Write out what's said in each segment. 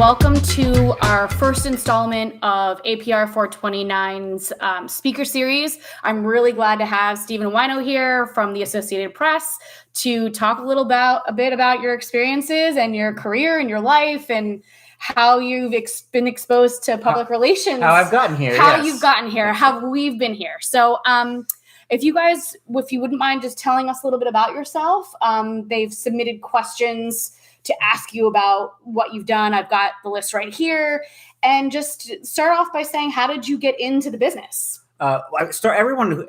welcome to our first installment of APR 429's speaker series. I'm really glad to have Stephen Whyno here from the Associated Press to talk a bit about your experiences and your career and your life and how you've been exposed to public relations. How I've gotten here. How you've gotten here, how we've been here. So if you wouldn't mind just telling us a little bit about yourself. They've submitted questions to ask you about what you've done. I've got the list right here. And just start off by saying, how did you get into the business? Every person who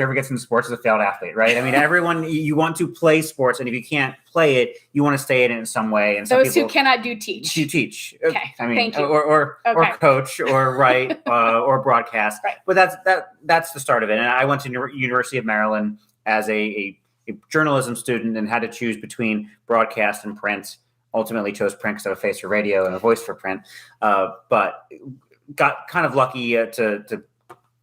ever gets into sports is a failed athlete, right? I mean, you want to play sports, and if you can't play it, you want to stay in it in some way. And those who cannot do teach. You teach. Okay. I mean, thank you. Or coach, or write, or broadcast. Right. But that's the start of it. And I went to University of Maryland as a journalism student and had to choose between broadcast and print. Ultimately chose print because I have a face for radio and a voice for print. But got kind of lucky to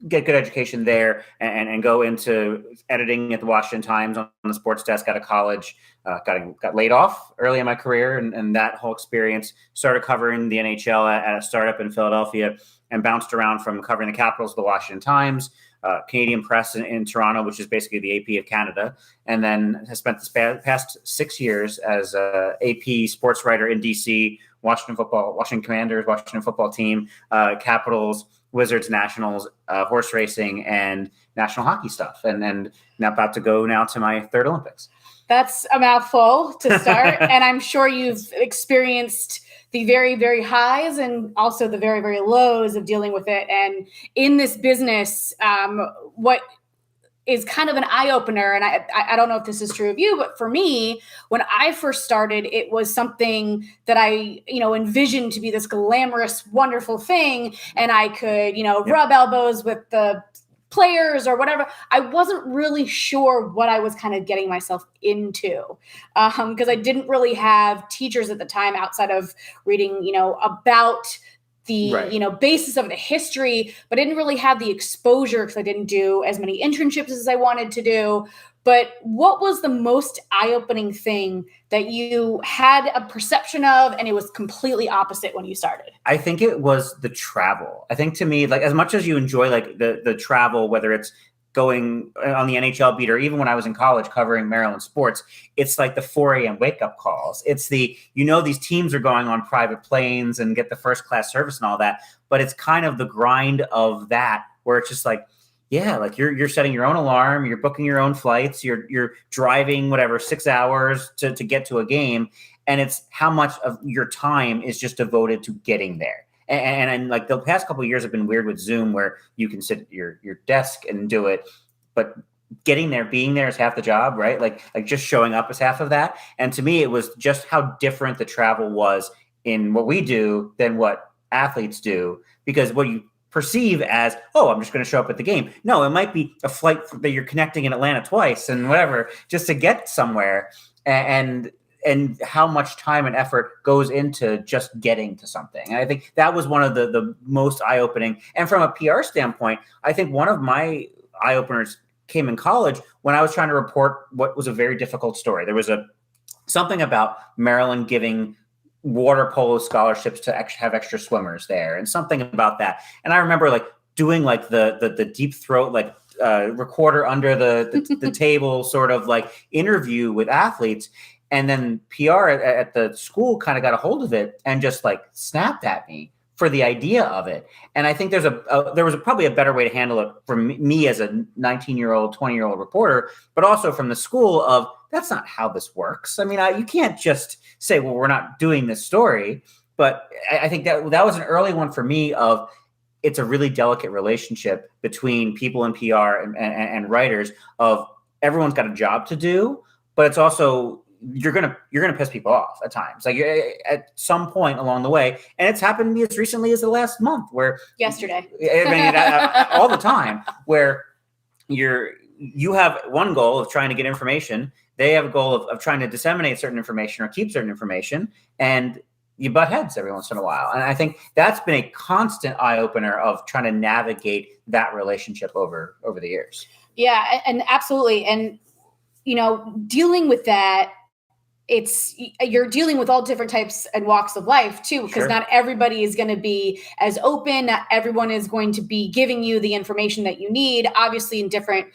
get good education there and go into editing at the Washington Times on the sports desk out of college. Got laid off early in my career, and that whole experience started covering the NHL at a startup in Philadelphia and bounced around from covering the Capitals of the Washington Times, Canadian Press in Toronto, which is basically the AP of Canada, and then has spent the past 6 years as a AP sports writer in DC, Washington Commanders, Washington football team, Capitals, Wizards, Nationals, horse racing, and national hockey stuff. And now about to go now to my third Olympics. That's a mouthful to start. And I'm sure you've experienced the very, very highs and also the very, very lows of dealing with it. And in this business, what is kind of an eye-opener, and I don't know if this is true of you, but for me, when I first started, it was something that I, envisioned to be this glamorous, wonderful thing, and I could, rub elbows with the players or whatever. I wasn't really sure what I was kind of getting myself into because I didn't really have teachers at the time outside of reading, about the basis of the history, but I didn't really have the exposure because I didn't do as many internships as I wanted to do. But what was the most eye-opening thing that you had a perception of and it was completely opposite when you started? I think it was the travel. I think to me, like, as much as you enjoy like the travel, whether it's going on the NHL beat or even when I was in college covering Maryland sports, it's like the 4 a.m. wake up calls. It's these teams are going on private planes and get the first class service and all that. But it's kind of the grind of that where it's just like, yeah, like you're setting your own alarm, you're booking your own flights, you're driving 6 hours to get to a game. And it's how much of your time is just devoted to getting there. And like the past couple of years have been weird with Zoom where you can sit at your desk and do it, but getting there, being there is half the job, right? Like just showing up is half of that. And to me, it was just how different the travel was in what we do than what athletes do, because what you perceive as, I'm just going to show up at the game. No, it might be a flight that you're connecting in Atlanta twice and whatever, just to get somewhere. And how much time and effort goes into just getting to something. And I think that was one of the most eye-opening. And from a PR standpoint, I think one of my eye-openers came in college when I was trying to report what was a very difficult story. There was something about Maryland giving water polo scholarships to have extra swimmers there and something about that. And I remember doing the deep throat, recorder under the table sort of interview with athletes. And then PR at the school kind of got a hold of it and just snapped at me for the idea of it. And I think there was probably a better way to handle it from me as a 19-year-old, 20-year-old reporter, but also from the school of that's not how this works. I mean, you can't just say, well, we're not doing this story. But I think that was an early one for me of it's a really delicate relationship between people in PR and writers of everyone's got a job to do, but it's also you're gonna piss people off at times, at some point along the way, and it's happened to me as recently as the last month, where yesterday, all the time, where you have one goal of trying to get information, they have a goal of trying to disseminate certain information or keep certain information, and you butt heads every once in a while. And I think that's been a constant eye opener of trying to navigate that relationship over the years. Yeah, and absolutely, and dealing with that. you're dealing with all different types and walks of life too, because not everybody is going to be as open. Not everyone is going to be giving you the information that you need. Obviously, in different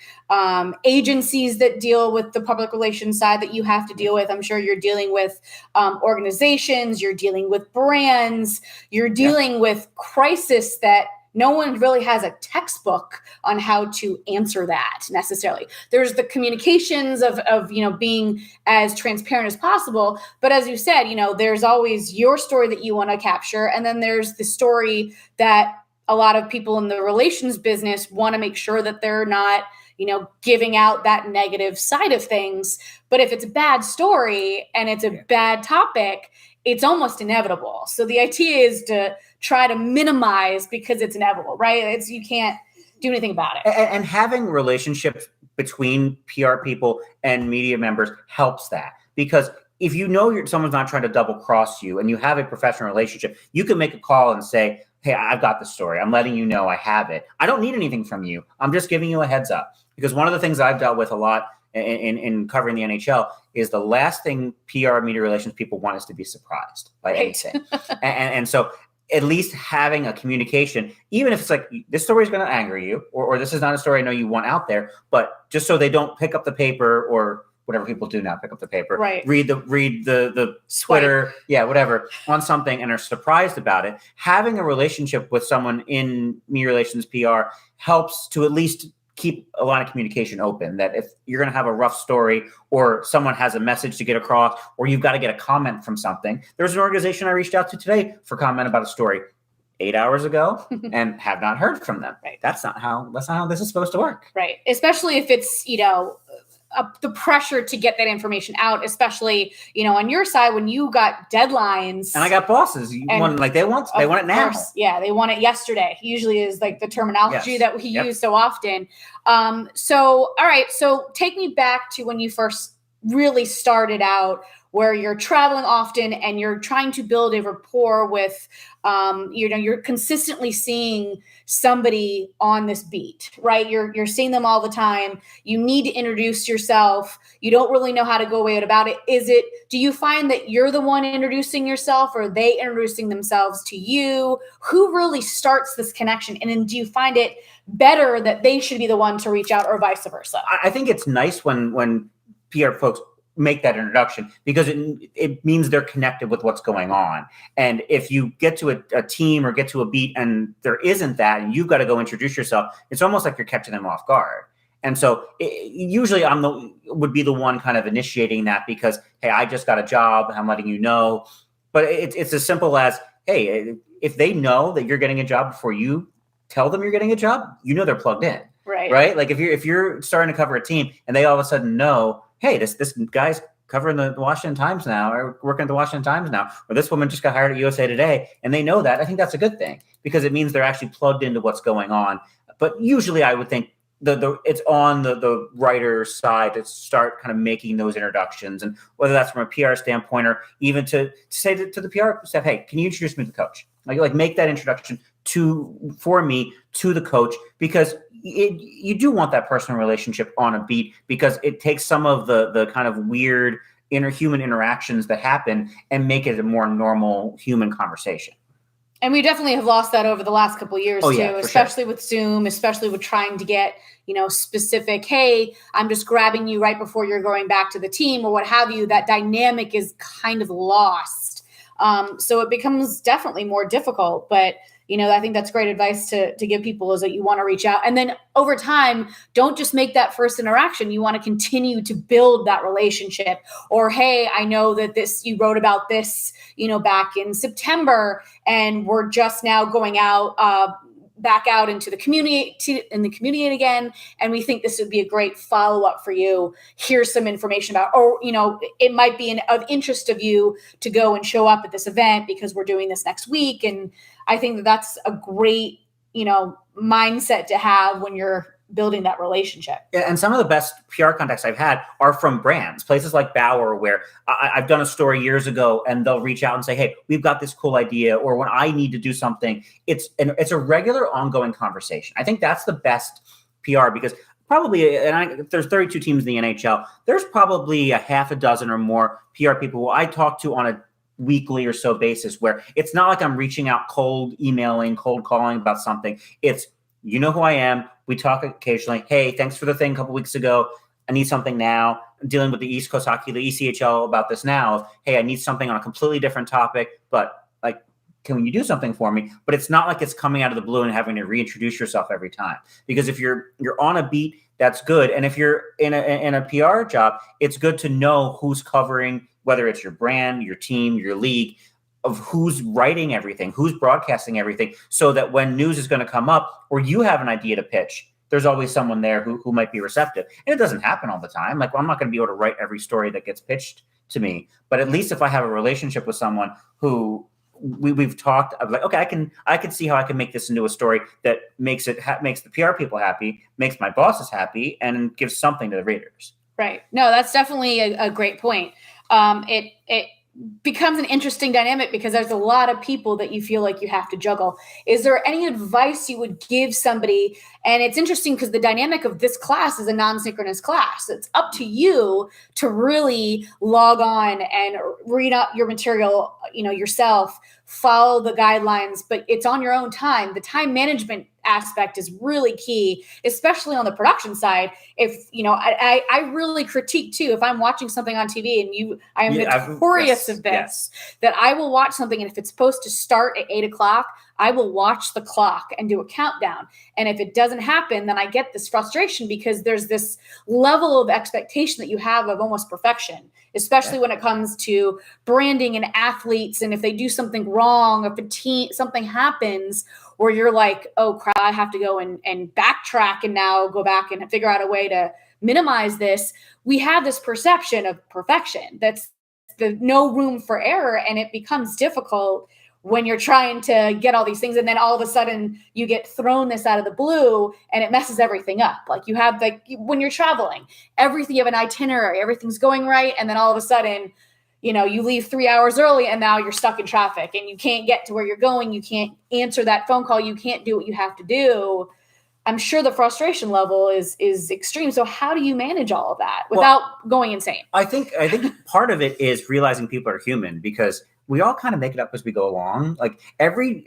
agencies that deal with the public relations side that you have to deal with. I'm sure you're dealing with organizations, you're dealing with brands, you're dealing with crisis that no one really has a textbook on how to answer that necessarily. There's the communications of being as transparent as possible. But as you said, there's always your story that you want to capture. And then there's the story that a lot of people in the relations business want to make sure that they're not, giving out that negative side of things. But if it's a bad story and it's a bad topic, it's almost inevitable. So the idea is to try to minimize because it's inevitable, right? You can't do anything about it. And having relationships between PR people and media members helps that, because if someone's not trying to double cross you and you have a professional relationship, you can make a call and say, hey, I've got the story. I'm letting you know I have it. I don't need anything from you. I'm just giving you a heads up. Because one of the things I've dealt with a lot in covering the NHL is the last thing PR media relations people want is to be surprised by anything. and so at least having a communication, even if it's like, this story is going to anger you, or this is not a story I know you want out there, but just so they don't pick up the paper or whatever people do now, pick up the paper, read the Twitter, whatever, on something and are surprised about it. Having a relationship with someone in media relations PR helps to at least keep a line of communication open, that if you're going to have a rough story or someone has a message to get across, or you've got to get a comment from something. There's an organization I reached out to today for comment about a story 8 hours ago and have not heard from them. Right. That's not how this is supposed to work. Right. Especially if it's, the pressure to get that information out, especially, on your side when you got deadlines. And I got bosses. They want it now. Yeah, they want it yesterday. Usually is like the terminology that we use so often. So, all right. So take me back to when you first really started out, where you're traveling often and you're trying to build a rapport with, you're consistently seeing somebody on this beat, right? You're seeing them all the time. You need to introduce yourself. You don't really know how to go about it. Do you find that you're the one introducing yourself, or are they introducing themselves to you? Who really starts this connection? And then do you find it better that they should be the one to reach out, or vice versa? I think it's nice when PR folks make that introduction, because it means they're connected with what's going on. And if you get to a team or get to a beat and there isn't that, and you've got to go introduce yourself, it's almost like you're catching them off guard. And so usually would be the one kind of initiating that, because, hey, I just got a job, I'm letting you know. But it's as simple as, hey, if they know that you're getting a job before you tell them you're getting a job, they're plugged in. Right. Like if you're starting to cover a team and they all of a sudden know, hey, this guy's covering the Washington Times now, or working at the Washington Times now, or this woman just got hired at USA Today, and they know that, I think that's a good thing, because it means they're actually plugged into what's going on. But usually I would think it's on the writer's side to start kind of making those introductions, and whether that's from a PR standpoint or even to say to the PR staff, hey, can you introduce me to the coach? Like make that introduction for me to the coach, because you do want that personal relationship on a beat, because it takes some of the kind of weird interhuman interactions that happen and make it a more normal human conversation. And we definitely have lost that over the last couple of years too, especially with Zoom, especially with trying to get, specific, hey, I'm just grabbing you right before you're going back to the team or what have you. That dynamic is kind of lost. So it becomes definitely more difficult, but I think that's great advice to give people, is that you want to reach out. And then over time, don't just make that first interaction. You want to continue to build that relationship. Or, hey, I know that you wrote about this, back in September, and we're just now going out, back out into the community again. And we think this would be a great follow-up for you. Here's some information about, or, it might be of interest of you to go and show up at this event because we're doing this next week. And I think that's a great, mindset to have when you're building that relationship. Yeah, and some of the best PR contacts I've had are from brands, places like Bauer, where I've done a story years ago and they'll reach out and say, hey, we've got this cool idea, or when I need to do something, it's a regular ongoing conversation. I think that's the best PR, because probably, there's 32 teams in the NHL. There's probably a half a dozen or more PR people who I talk to on a weekly or so basis, where it's not like I'm reaching out cold emailing, cold calling about something. It's, you know who I am. We talk occasionally. Hey, thanks for the thing a couple weeks ago. I need something now. I'm dealing with the East Coast Hockey, the ECHL about this now. Hey, I need something on a completely different topic, but like, can you do something for me? But it's not like it's coming out of the blue and having to reintroduce yourself every time. Because if you're on a beat, that's good. And if you're in a PR job, it's good to know who's covering, whether it's your brand, your team, your league, of who's writing everything, who's broadcasting everything, so that when news is going to come up or you have an idea to pitch, there's always someone there who might be receptive. And it doesn't happen all the time. Like, well, I'm not going to be able to write every story that gets pitched to me. But at least if I have a relationship with someone who we've talked, I'm like, okay, I can see how I can make this into a story that makes the PR people happy, makes my bosses happy, and gives something to the readers. Right. No, that's definitely a great point. It becomes an interesting dynamic because there's a lot of people that you feel like you have to juggle. Is there any advice you would give somebody? And it's interesting because the dynamic of this class is a non-synchronous class. It's up to you to really log on and read up your material, yourself, follow the guidelines, but it's on your own time. The time management aspect is really key, especially on the production side. If I really critique too, if I'm watching something on TV and I am notorious of this, that I will watch something, and if it's supposed to start at 8:00, I will watch the clock and do a countdown. And if it doesn't happen, then I get this frustration because there's this level of expectation that you have of almost perfection, especially when it comes to branding and athletes. And if they do something wrong, if something happens where you're like, oh crap, I have to go and backtrack and now go back and figure out a way to minimize this. We have this perception of perfection. That's no room for error. And it becomes difficult when you're trying to get all these things. And then all of a sudden you get thrown this out of the blue and it messes everything up. Like you have when you're traveling, you have an itinerary, everything's going right. And then all of a sudden, you leave 3 hours early and now you're stuck in traffic and you can't get to where you're going. You can't answer that phone call. You can't do what you have to do. I'm sure the frustration level is extreme. So how do you manage all of that without going insane? I think part of it is realizing people are human, because we all kind of make it up as we go along. Like every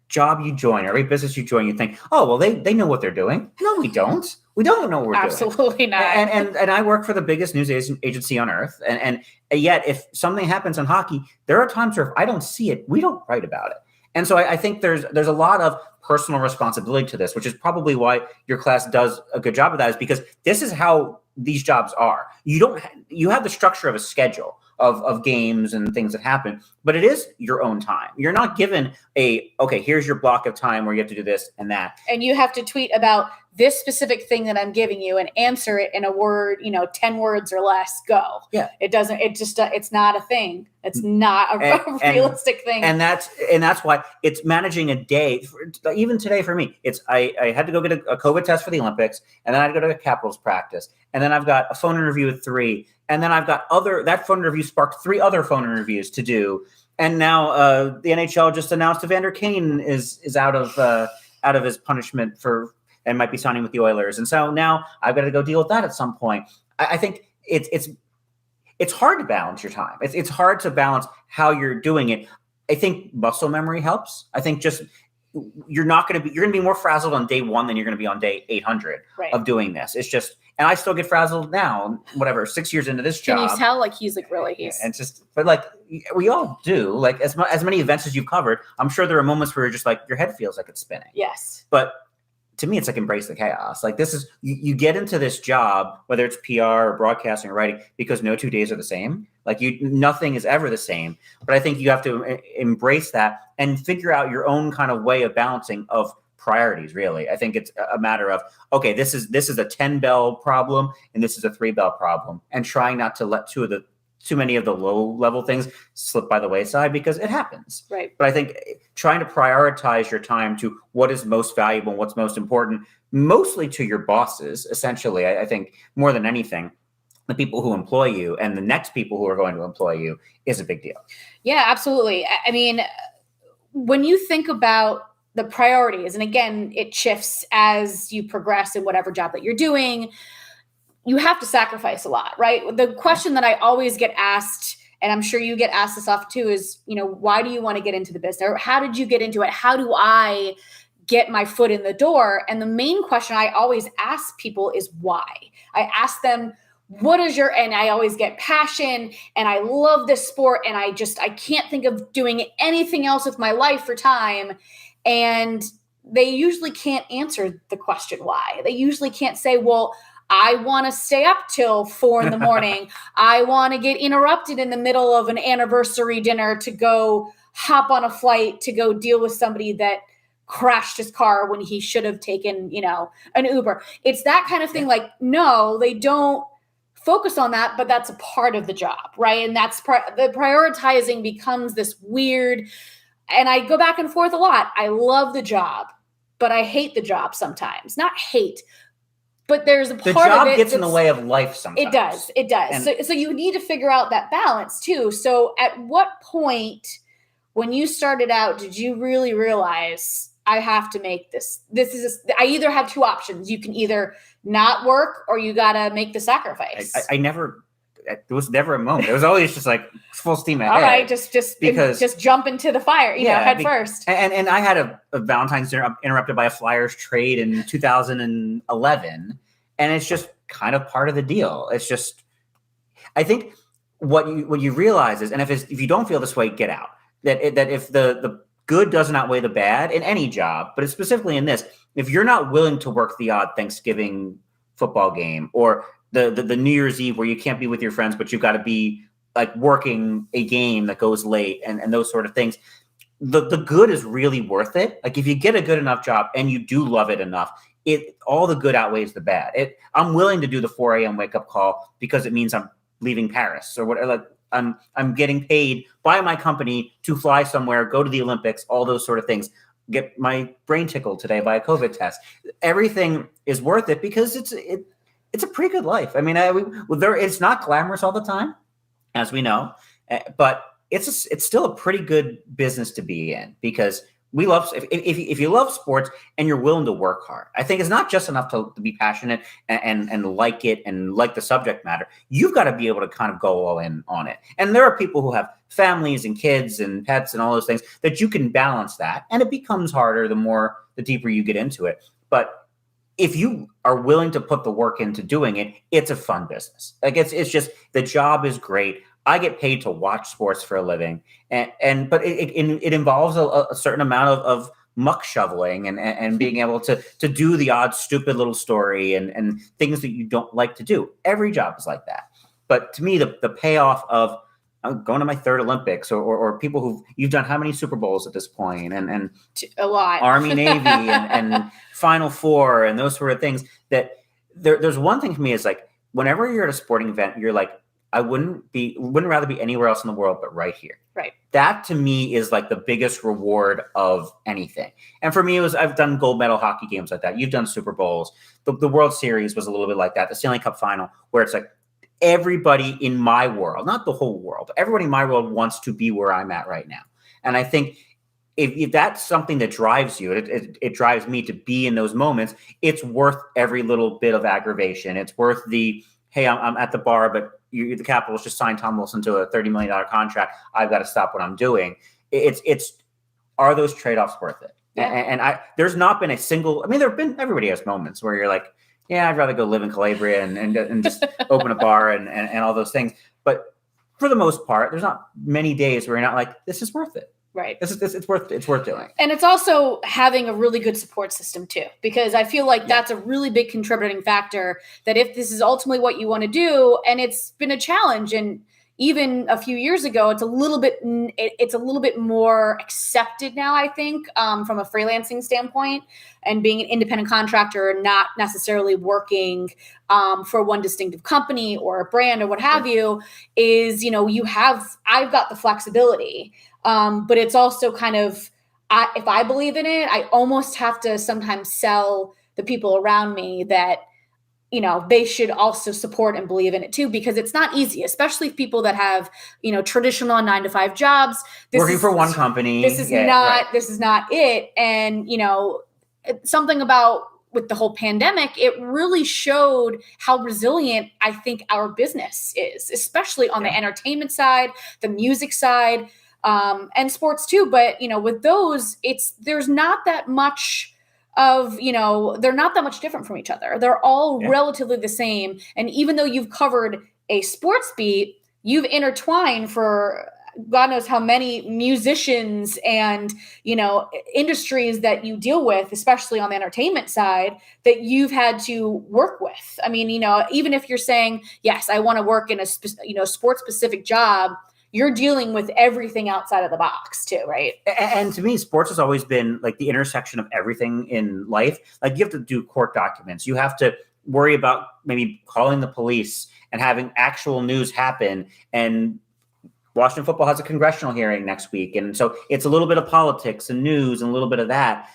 job you join, every business you join, you think, oh, well, they know what they're doing. No, we don't. We don't know what we're doing. Absolutely not. And I work for the biggest news agency on earth. And yet if something happens in hockey, there are times where if I don't see it, we don't write about it. And so I think there's a lot of personal responsibility to this, which is probably why your class does a good job of that, is because this is how these jobs are. You have the structure of a schedule of games and things that happen, but it is your own time. You're not given okay, here's your block of time where you have to do this and that. And you have to tweet about this specific thing that I'm giving you and answer it in a word, 10 words or less, go. Yeah. It's not a thing. It's not a realistic thing. And that's why it's managing a day. Even today for me, I had to go get a COVID test for the Olympics, and then I had to go to a Capitals practice. And then I've got a phone interview at 3. And then I've got that phone interview sparked 3 other phone interviews to do. And now the NHL just announced Evander Kane is out of his punishment and might be signing with the Oilers. And so now I've got to go deal with that at some point. I think it's hard to balance your time. It's hard to balance how you're doing it. I think muscle memory helps. I think just you're going to be more frazzled on day 1 than you're going to be on day 800 of doing this. It's just, and I still get frazzled now, 6 years into this job. Can you tell he's really but we all do, as many events as you've covered, I'm sure there are moments where you're just your head feels like it's spinning. Yes. But to me, it's embrace the chaos. This is, you get into this job, whether it's PR or broadcasting or writing, because no 2 days are the same. Nothing is ever the same. But I think you have to embrace that and figure out your own kind of way of balancing of priorities, really. I think it's a matter of, okay, this is a 10-bell problem and this is a 3-bell problem, and trying not to let too many of the low-level things slip by the wayside, because it happens. Right. But I think trying to prioritize your time to what is most valuable and what's most important, mostly to your bosses, essentially, I think more than anything, the people who employ you and the next people who are going to employ you, is a big deal. Yeah, absolutely. I mean, when you think about the priorities. And again, it shifts as you progress in whatever job that you're doing. You have to sacrifice a lot, right? The question that I always get asked, and I'm sure you get asked this often too, is, why do you want to get into the business? Or how did you get into it? How do I get my foot in the door? And the main question I always ask people is why. I ask them, and I always get passion, and I love this sport, and I can't think of doing anything else with my life for time. And they usually can't answer the question why. They usually can't say, well, I want to stay up till 4 a.m. I want to get interrupted in the middle of an anniversary dinner to go hop on a flight to go deal with somebody that crashed his car when he should have taken, an Uber. It's that kind of thing. Like, no, they don't focus on that, but that's a part of the job, right? And that's the prioritizing becomes this weird, and I go back and forth a lot. I love the job, but I hate the job sometimes. Not hate, but there's a part of it. The job gets in the way of life sometimes. It does. So you need to figure out that balance too. So at what point, when you started out, did you really realize I have to make this? I either have two options. You can either not work or you got to make the sacrifice. There was never a moment. It was always just like full steam ahead. All right, just jump into the fire, head first. And I had a Valentine's dinner interrupted by a Flyers trade in 2011, and it's just kind of part of the deal. It's just, I think what you realize is, and if you don't feel this way, get out. That if the good doesn't outweigh the bad in any job, but specifically in this, if you're not willing to work the odd Thanksgiving football game or the New Year's Eve where you can't be with your friends, but you've got to be like working a game that goes late and those sort of things, the good is really worth it. Like if you get a good enough job and you do love it enough, all the good outweighs the bad. I'm willing to do the 4 a.m. wake up call because it means I'm leaving Paris or whatever. Like I'm getting paid by my company to fly somewhere, go to the Olympics, all those sort of things. Get my brain tickled today by a COVID test. Everything is worth it because it's a pretty good life. I mean, it's not glamorous all the time, as we know, but it's still a pretty good business to be in because we love, if you love sports and you're willing to work hard, I think it's not just enough to be passionate and like it and like the subject matter. You've got to be able to kind of go all in on it. And there are people who have families and kids and pets and all those things that you can balance that. And it becomes harder the deeper you get into it. But if you are willing to put the work into doing it, it's a fun business. Like it's just, the job is great. I get paid to watch sports for a living, but it involves a certain amount of muck shoveling and being able to do the odd stupid little story and things that you don't like to do. Every job is like that. But to me, the payoff of going to my third Olympics or people you've done how many Super Bowls at this point and a lot, Army, Navy and Final Four and those sort of things, that there's one thing for me is like, whenever you're at a sporting event, you're like, I wouldn't rather be anywhere else in the world, but right here. Right. That to me is like the biggest reward of anything. And for me, I've done gold medal hockey games like that. You've done Super Bowls. The World Series was a little bit like that. The Stanley Cup final, where it's like everybody in my world, not the whole world, but everybody in my world wants to be where I'm at right now. And I think if that's something that drives you, it drives me to be in those moments. It's worth every little bit of aggravation. It's worth hey, I'm at the bar, but the Capitals just signed Tom Wilson to a $30 million contract. I've got to stop what I'm doing. Are those trade-offs worth it? Yeah. And there's not been a single, everybody has moments where you're like, yeah, I'd rather go live in Calabria and just open a bar and all those things. But for the most part, there's not many days where you're not like, this is worth it. Right. It's worth doing. And it's also having a really good support system too, because I feel like that's a really big contributing factor, that if this is ultimately what you want to do, and it's been a challenge, and even a few years ago, it's a little bit more accepted now, I think, from a freelancing standpoint, and being an independent contractor and not necessarily working for one distinctive company or a brand or what have you, is, I've got the flexibility. But it's also kind of, if I believe in it, I almost have to sometimes sell the people around me that, they should also support and believe in it too, because it's not easy, especially people that have, traditional 9-to-5 jobs. Working for one company. This is not it. And, something about with the whole pandemic, it really showed how resilient I think our business is, especially on the entertainment side, the music side, and sports too. But, with those, there's not that much of, they're not that much different from each other. They're all relatively the same. And even though you've covered a sports beat, you've intertwined for God knows how many musicians and, industries that you deal with, especially on the entertainment side, that you've had to work with. I mean, even if you're saying, yes, I want to work in a, sports specific job, you're dealing with everything outside of the box too, right? And to me, sports has always been like the intersection of everything in life. Like you have to do court documents. You have to worry about maybe calling the police and having actual news happen. And Washington football has a congressional hearing next week. And so it's a little bit of politics and news and a little bit of that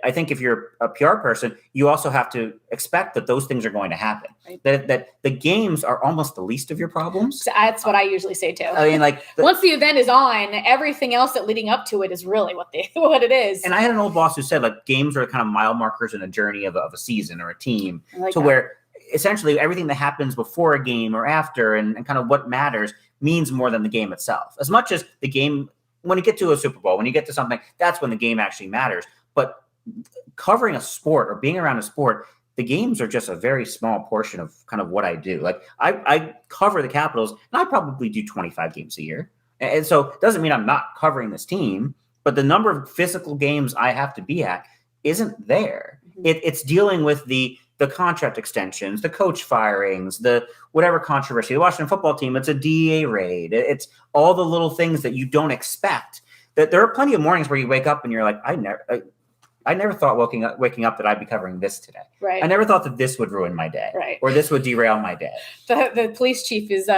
I think if you're a PR person, you also have to expect that those things are going to happen. Right. That the games are almost the least of your problems. That's what I usually say too. I mean, like once the event is on, everything else that leading up to it is really what it is. And I had an old boss who said like games are kind of mile markers in a journey of a season or a team where essentially everything that happens before a game or after and kind of what matters means more than the game itself. As much as the game, when you get to a Super Bowl, when you get to something, that's when the game actually matters. But covering a sport or being around a sport, the games are just a very small portion of kind of what I do. Like I cover the Capitals and I probably do 25 games a year. And so it doesn't mean I'm not covering this team, but the number of physical games I have to be at isn't there. It's dealing with the contract extensions, the coach firings, the whatever controversy. The Washington football team, it's a DEA raid. It's all the little things that you don't expect. That there are plenty of mornings where you wake up and you're like, I never thought waking up that I'd be covering this today. Right. I never thought that this would ruin my day. Right. Or this would derail my day. The police chief is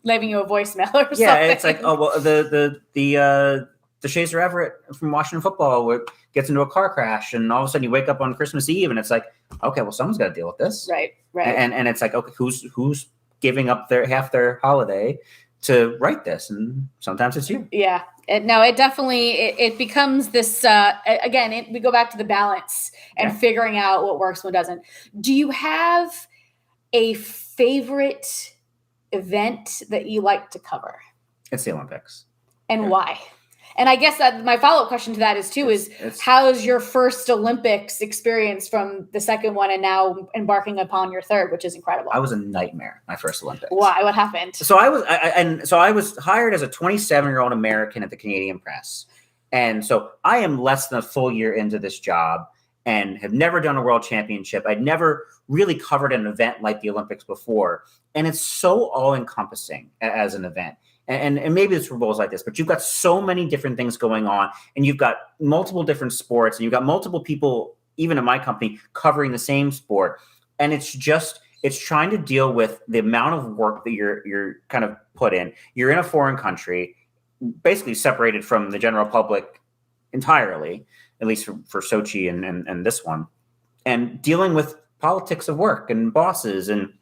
leaving you a voicemail or something. Yeah, it's like, oh well, the Shazer Everett from Washington football gets into a car crash, and all of a sudden you wake up on Christmas Eve, and it's like, okay, well, someone's got to deal with this, right? And it's like, okay, who's giving up half their holiday to write this, and sometimes it's you. Yeah, it definitely it becomes this again. We go back to the balance and figuring out what works, what doesn't. Do you have a favorite event that you like to cover? It's the Olympics, and why? And I guess that my follow-up question to that is how's your first Olympics experience from the second one and now embarking upon your third, which is incredible? I was a nightmare, my first Olympics. Why? What happened? So I was hired as a 27-year-old American at the Canadian Press. And so I am less than a full year into this job and have never done a world championship. I'd never really covered an event like the Olympics before. And it's so all-encompassing as an event. And maybe the Super Bowl is like this, but you've got so many different things going on, and you've got multiple different sports, and you've got multiple people, even in my company, covering the same sport. And it's trying to deal with the amount of work that you're kind of put in. You're in a foreign country, basically separated from the general public entirely, at least for Sochi and this one, and dealing with politics of work and bosses and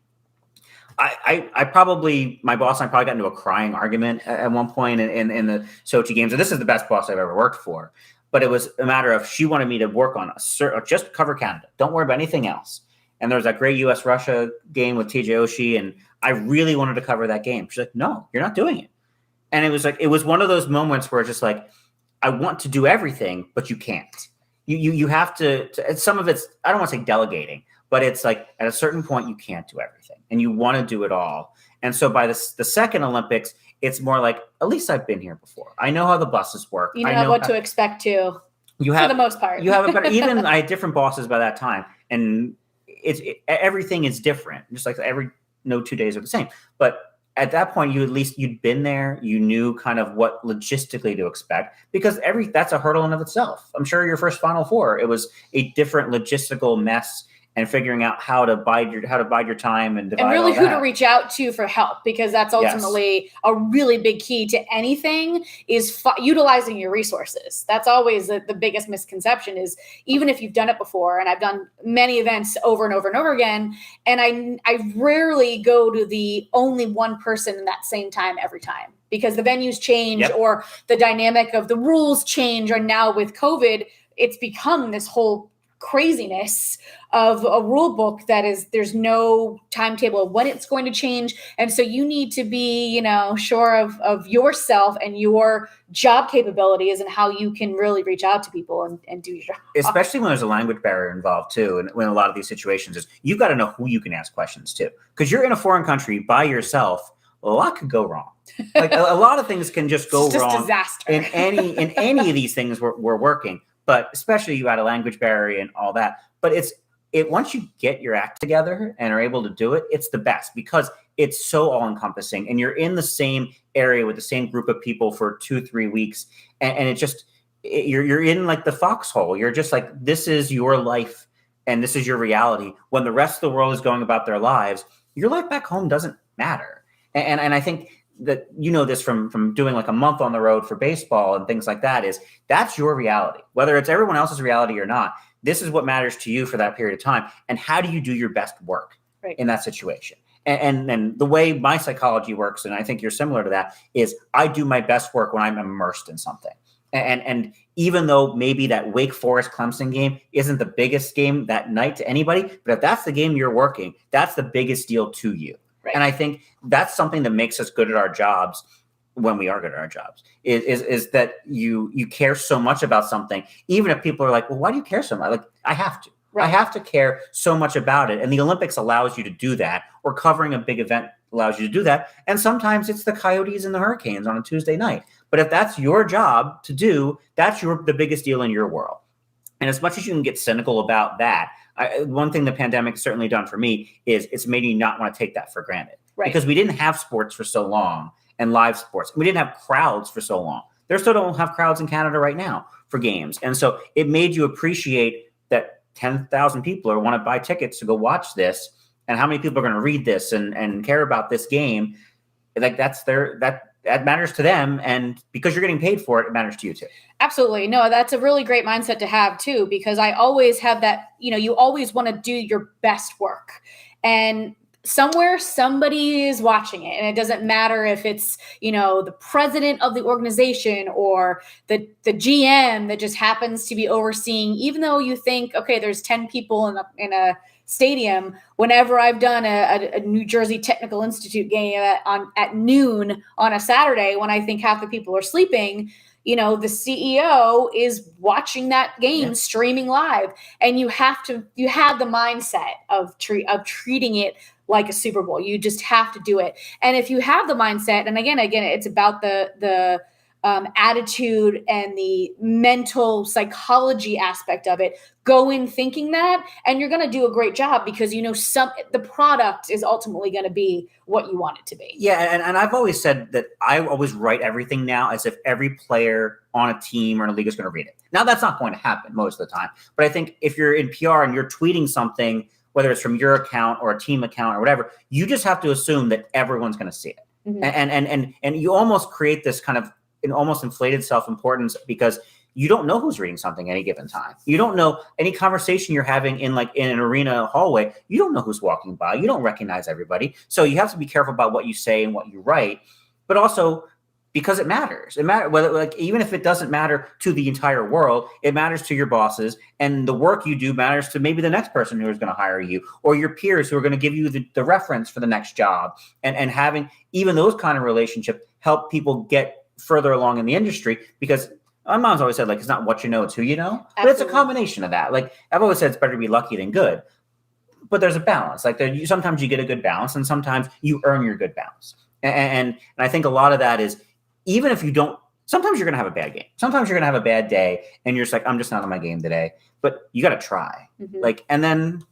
my boss and I probably got into a crying argument at one point in the Sochi games. And this is the best boss I've ever worked for. But it was a matter of she wanted me to work on just cover Canada. Don't worry about anything else. And there was that great US-Russia game with TJ Oshie, and I really wanted to cover that game. She's like, no, you're not doing it. And it was one of those moments where it's just like, I want to do everything, but you can't. You have to some of it's, I don't want to say delegating, but it's like at a certain point you can't do everything and you want to do it all. And so by the second Olympics, it's more like, at least I've been here before. I know how the buses work. You know what to expect too. For the most part. You have a better, even I had different bosses by that time, and everything is different. Just like no 2 days are the same. But at that point, you'd been there. You knew kind of what logistically to expect, because that's a hurdle in of itself. I'm sure your first Final Four, it was a different logistical mess. and figuring out how to bide your time and divide and really all who that. to reach out to for help, because that's ultimately a really big key to anything is utilizing your resources. That's always the biggest misconception is, even if you've done it before, and I've done many events over and over and over again, and I rarely go to the only one person in that same time every time, because the venues change or the dynamic of the rules change. Or now with COVID, it's become this whole craziness of a rule book that is, there's no timetable of when it's going to change. And so you need to be, sure of yourself and your job capabilities and how you can really reach out to people and do your job. Especially when there's a language barrier involved too. And when a lot of these situations is, you've got to know who you can ask questions to, because you're in a foreign country by yourself. A lot could go wrong. Like a lot of things can just go wrong. Disaster. in any of these things we're working. But especially you add a language barrier and all that. But once you get your act together and are able to do it, it's the best because it's so all encompassing, and you're in the same area with the same group of people for 2-3 weeks, and it just you're in like the foxhole. You're just like, this is your life and this is your reality. When the rest of the world is going about their lives, your life back home doesn't matter. And I think that this from doing like a month on the road for baseball and things like that, is that's your reality, whether it's everyone else's reality or not. This is what matters to you for that period of time. And how do you do your best work in that situation? And the way my psychology works, and I think you're similar to that, is I do my best work when I'm immersed in something. And even though maybe that Wake Forest Clemson game isn't the biggest game that night to anybody, but if that's the game you're working, that's the biggest deal to you. Right. And I think that's something that makes us good at our jobs when we are good at our jobs, is that you care so much about something, even if people are like, well, why do you care so much? Like, I have to. Right. I have to care so much about it. And the Olympics allows you to do that, or covering a big event allows you to do that. And sometimes it's the Coyotes and the Hurricanes on a Tuesday night. But if that's your job to do, that's the biggest deal in your world. And as much as you can get cynical about that, one thing the pandemic has certainly done for me is it's made me not want to take that for granted. Right. Because we didn't have sports for so long, and live sports. We didn't have crowds for so long. There still don't have crowds in Canada right now for games. And so it made you appreciate that 10,000 people want to buy tickets to go watch this, and how many people are going to read this and care about this game. Like that matters to them, and because you're getting paid for it, it matters to you too. Absolutely. No, that's a really great mindset to have too, because I always have that, you always want to do your best work, and somewhere somebody is watching it, and it doesn't matter if it's, the president of the organization or the GM that just happens to be overseeing, even though you think, okay, there's 10 people in a stadium. Whenever I've done a New Jersey Technical Institute game at noon on a Saturday, when I think half the people are sleeping, the CEO is watching that game streaming live, and you have the mindset of treating it like a Super Bowl. You just have to do it. And if you have the mindset, and again, it's about the attitude and the mental psychology aspect of it, go in thinking that, and you're going to do a great job, because the product is ultimately going to be what you want it to be. Yeah, and I've always said that I always write everything now as if every player on a team or in a league is going to read it. Now, that's not going to happen most of the time, but I think if you're in PR and you're tweeting something, whether it's from your account or a team account or whatever, you just have to assume that everyone's going to see it. Mm-hmm. And you almost create this kind of an almost inflated self-importance, because you don't know who's reading something at any given time. You don't know any conversation you're having in an arena hallway. You don't know who's walking by. You don't recognize everybody. So you have to be careful about what you say and what you write, but also because it matters. It matters whether, even if it doesn't matter to the entire world, it matters to your bosses, and the work you do matters to maybe the next person who is going to hire you, or your peers who are going to give you the reference for the next job, and having even those kind of relationships help people get further along in the industry, because my mom's always said, it's not what you know, it's who you know. Absolutely. But it's a combination of that. I've always said it's better to be lucky than good, but there's a balance. Sometimes you get a good balance, and sometimes you earn your good balance. And I think a lot of that is, even if you don't, sometimes you're going to have a bad game. Sometimes you're going to have a bad day, and you're just like, I'm just not on my game today. But you got to try. Mm-hmm. And then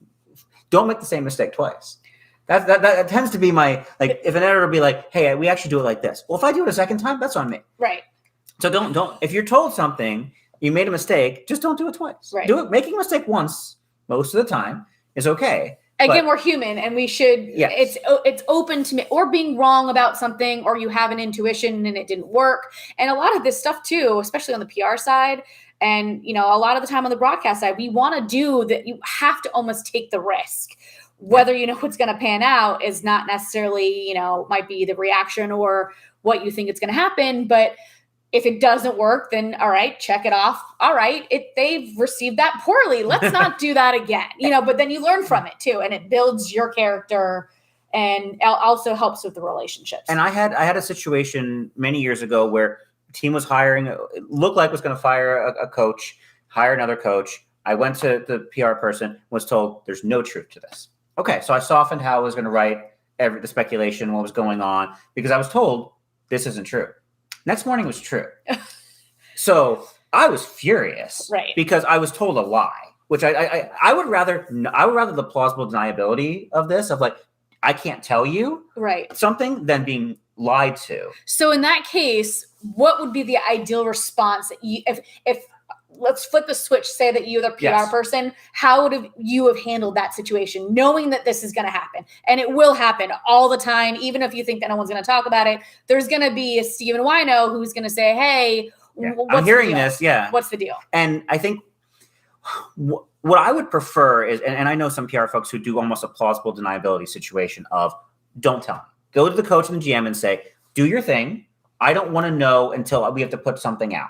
don't make the same mistake twice. That tends to be my, if an editor will be like, hey, we actually do it like this. Well, if I do it a second time, that's on me. Right. So don't, if you're told something, you made a mistake, just don't do it twice. Right. Do it. Making a mistake once, most of the time, is okay. Again, we're human, and we should. Yes. It's open to me, or being wrong about something, or you have an intuition and it didn't work. And a lot of this stuff too, especially on the PR side, and a lot of the time on the broadcast side, we want to do that. You have to almost take the risk. Whether you know what's going to pan out is not necessarily might be the reaction or what you think it's going to happen, but if it doesn't work, then all right, check it off. All right, they've received that poorly. Let's not do that again. But then you learn from it too, and it builds your character and also helps with the relationships. And I had a situation many years ago where the team was hiring, it looked like was going to fire a coach, hire another coach. I went to the PR person, was told there's no truth to this. Okay, so I softened how I was going to write the speculation, what was going on, because I was told this isn't true. Next morning was true. So I was furious, right? Because I was told a lie, which I would rather the plausible deniability of this, of like, I can't tell you something, than being lied to. So in that case, what would be the ideal response that you, if let's flip the switch, say that you're the PR person, how would you have handled that situation, knowing that this is going to happen? And it will happen all the time, even if you think that no one's going to talk about it. There's going to be a Stephen Whyno who's going to say, hey, what's I'm hearing the deal? This, yeah. What's the deal? And I think what I would prefer is, and I know some PR folks who do almost a plausible deniability situation of, don't tell me. Go to the coach and the GM and say, do your thing. I don't want to know until we have to put something out.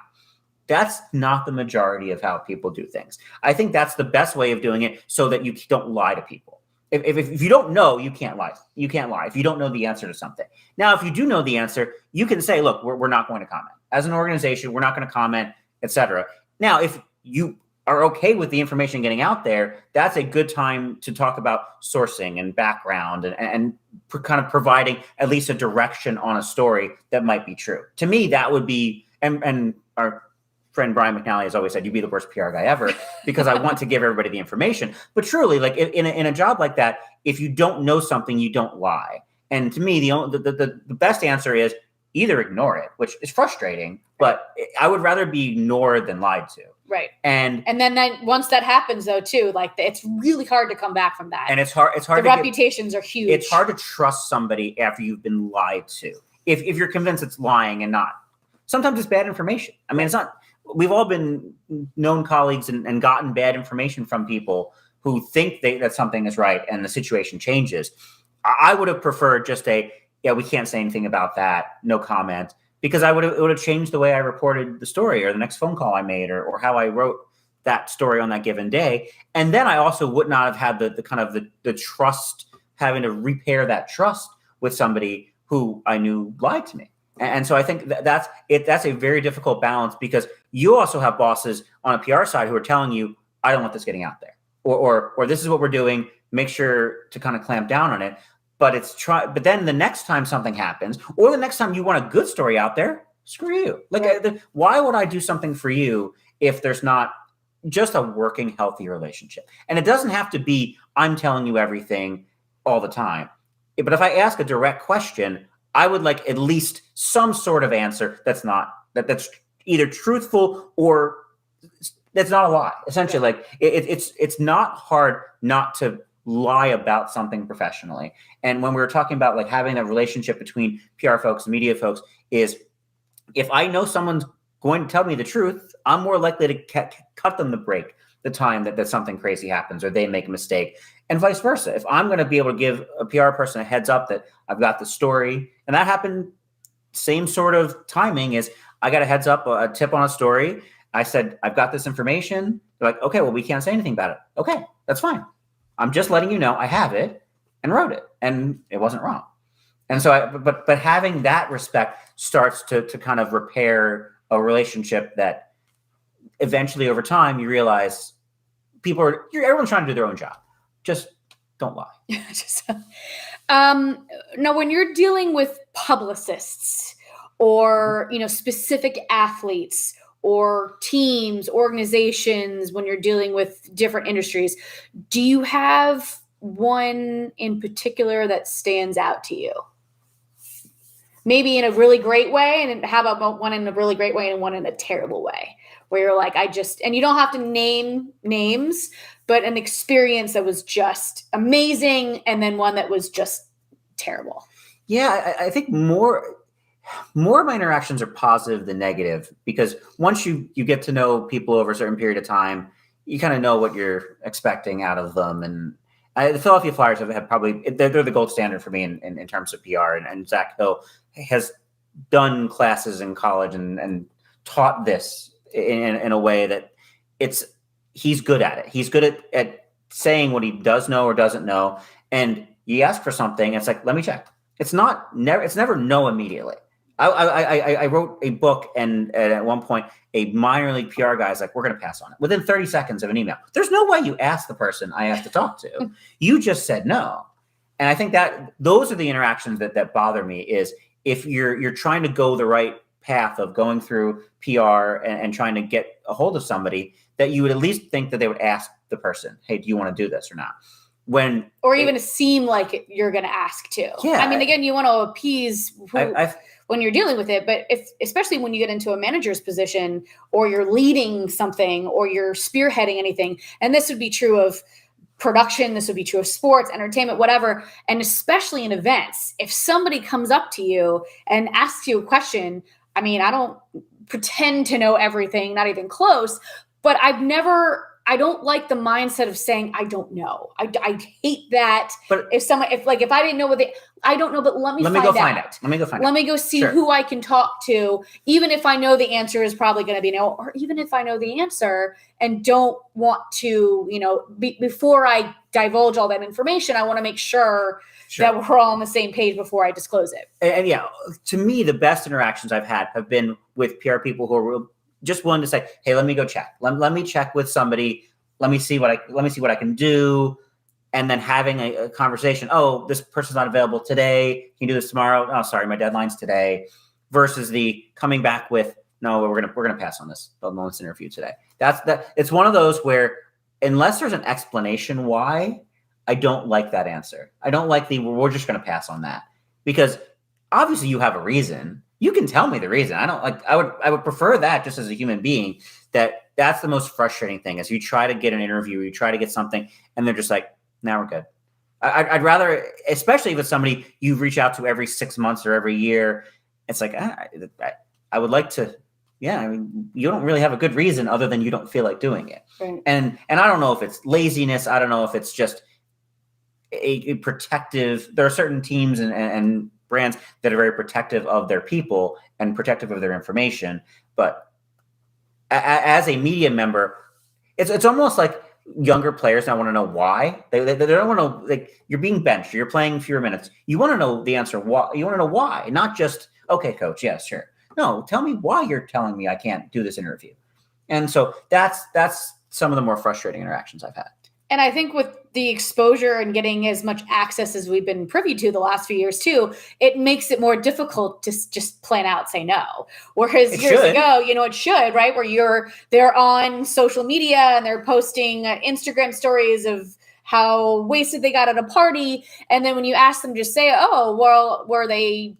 That's not the majority of how people do things. I think that's the best way of doing it, so that you don't lie to people. If you don't know, you can't lie. You can't lie if you don't know the answer to something. Now, if you do know the answer, you can say, look, we're not going to comment. As an organization, we're not going to comment, etc. Now, if you are okay with the information getting out there, that's a good time to talk about sourcing and background and kind of providing at least a direction on a story that might be true. To me, that would be, and our friend Brian McNally has always said, you'd be the worst PR guy ever, because I want to give everybody the information. But truly, like in a job like that, if you don't know something, you don't lie. And to me, the best answer is either ignore it, which is frustrating, but I would rather be ignored than lied to. Right. And then once that happens, though, too, like it's really hard to come back from that. And it's hard. The reputations are huge. It's hard to trust somebody after you've been lied to. If you're convinced it's lying and not. Sometimes it's bad information. I mean, it's not. We've all been known colleagues and gotten bad information from people who think that something is right and the situation changes. I would have preferred just we can't say anything about that, no comment, because it would have changed the way I reported the story or the next phone call I made or how I wrote that story on that given day. And then I also would not have had the kind of the trust, having to repair that trust with somebody who I knew lied to me. And so I think that's a very difficult balance, because you also have bosses on a PR side who are telling you, I don't want this getting out there, or this is what we're doing. Make sure to kind of clamp down on it. But but then the next time something happens, or the next time you want a good story out there, screw you. Like, why would I do something for you if there's not just a working, healthy relationship? And it doesn't have to be, I'm telling you everything all the time. But if I ask a direct question, I would like at least some sort of answer that's either truthful or that's not a lie. Essentially, like it's not hard not to lie about something professionally. And when we were talking about like having a relationship between PR folks and media folks, is if I know someone's going to tell me the truth, I'm more likely to cut them the break the time that something crazy happens or they make a mistake, and vice versa. If I'm going to be able to give a PR person a heads up that I've got the story, and that happened, same sort of timing, is I got a heads up, a tip on a story. I said, I've got this information. They're like, okay, well, we can't say anything about it. Okay, that's fine. I'm just letting you know I have it and wrote it, and it wasn't wrong. And so, but having that respect starts to kind of repair a relationship that eventually over time you realize everyone's trying to do their own job. Just don't lie. Now, when you're dealing with publicists or, specific athletes or teams, organizations, when you're dealing with different industries, do you have one in particular that stands out to you? Maybe in a really great way, and how about one in a really great way and one in a terrible way? where you're like, and you don't have to name names, but an experience that was just amazing and then one that was just terrible? Yeah, I think more of my interactions are positive than negative, because once you get to know people over a certain period of time, you kind of know what you're expecting out of them. And the Philadelphia Flyers have probably, they're the gold standard for me in terms of PR. And Zach Hill has done classes in college and taught this in a way that he's good at it. He's good at saying what he does know or doesn't know. And you ask for something, it's like, let me check. It's never no immediately. I wrote a book, and at one point, a minor league PR guy is like, we're going to pass on it within 30 seconds of an email. There's no way you asked the person I asked to talk to. You just said no. And I think that those are the interactions that bother me, is if you're trying to go the right path of going through PR and trying to get a hold of somebody, that you would at least think that they would ask the person, hey, do you want to do this or not? Or even seem like you're going to ask too. Yeah, I mean, again, you want to appease when you're dealing with it, but especially when you get into a manager's position, or you're leading something, or you're spearheading anything, and this would be true of production, this would be true of sports, entertainment, whatever, and especially in events, if somebody comes up to you and asks you a question, I mean, I don't pretend to know everything, not even close, but I don't like the mindset of saying, I don't know. I hate that. But if I didn't know I don't know, but let me go find out. Let me go see who I can talk to, even if I know the answer is probably going to be no, or even if I know the answer and don't want to, before I divulge all that information, I want to make sure that we're all on the same page before I disclose it. And yeah, to me, the best interactions I've had have been with PR people who are just willing to say, hey, let me go check. Let me check with somebody. Let me see what I can do. And then having a conversation. Oh, this person's not available today. Can you do this tomorrow? Oh, sorry, my deadline's today. Versus the coming back with, no, we're gonna pass on this. Let's interview today. It's one of those where, unless there's an explanation why, I don't like that answer. I don't like we're just gonna pass on that, because obviously you have a reason. You can tell me the reason. I would prefer that, just as a human being. That's the most frustrating thing, is you try to get an interview, you try to get something, and they're just like, now we're good. I'd rather, especially if it's somebody you reach out to every 6 months or every year, it's like, I would like to, I mean, you don't really have a good reason other than you don't feel like doing it. Right. And I don't know if it's laziness. I don't know if it's just a protective, there are certain teams and brands that are very protective of their people and protective of their information. But as a media member, it's almost like younger players now want to know why. They don't want to know, like, you're being benched, you're playing fewer minutes. You want to know the answer. Why? You want to know why, not just, okay, coach, yeah, sure. No, tell me why you're telling me I can't do this interview. And so that's some of the more frustrating interactions I've had. And I think with the exposure and getting as much access as we've been privy to the last few years too, it makes it more difficult to just plain out say no. Whereas years ago, it should, right? Where they're on social media and they're posting Instagram stories of how wasted they got at a party. And then when you ask them, just say, oh, well, were they,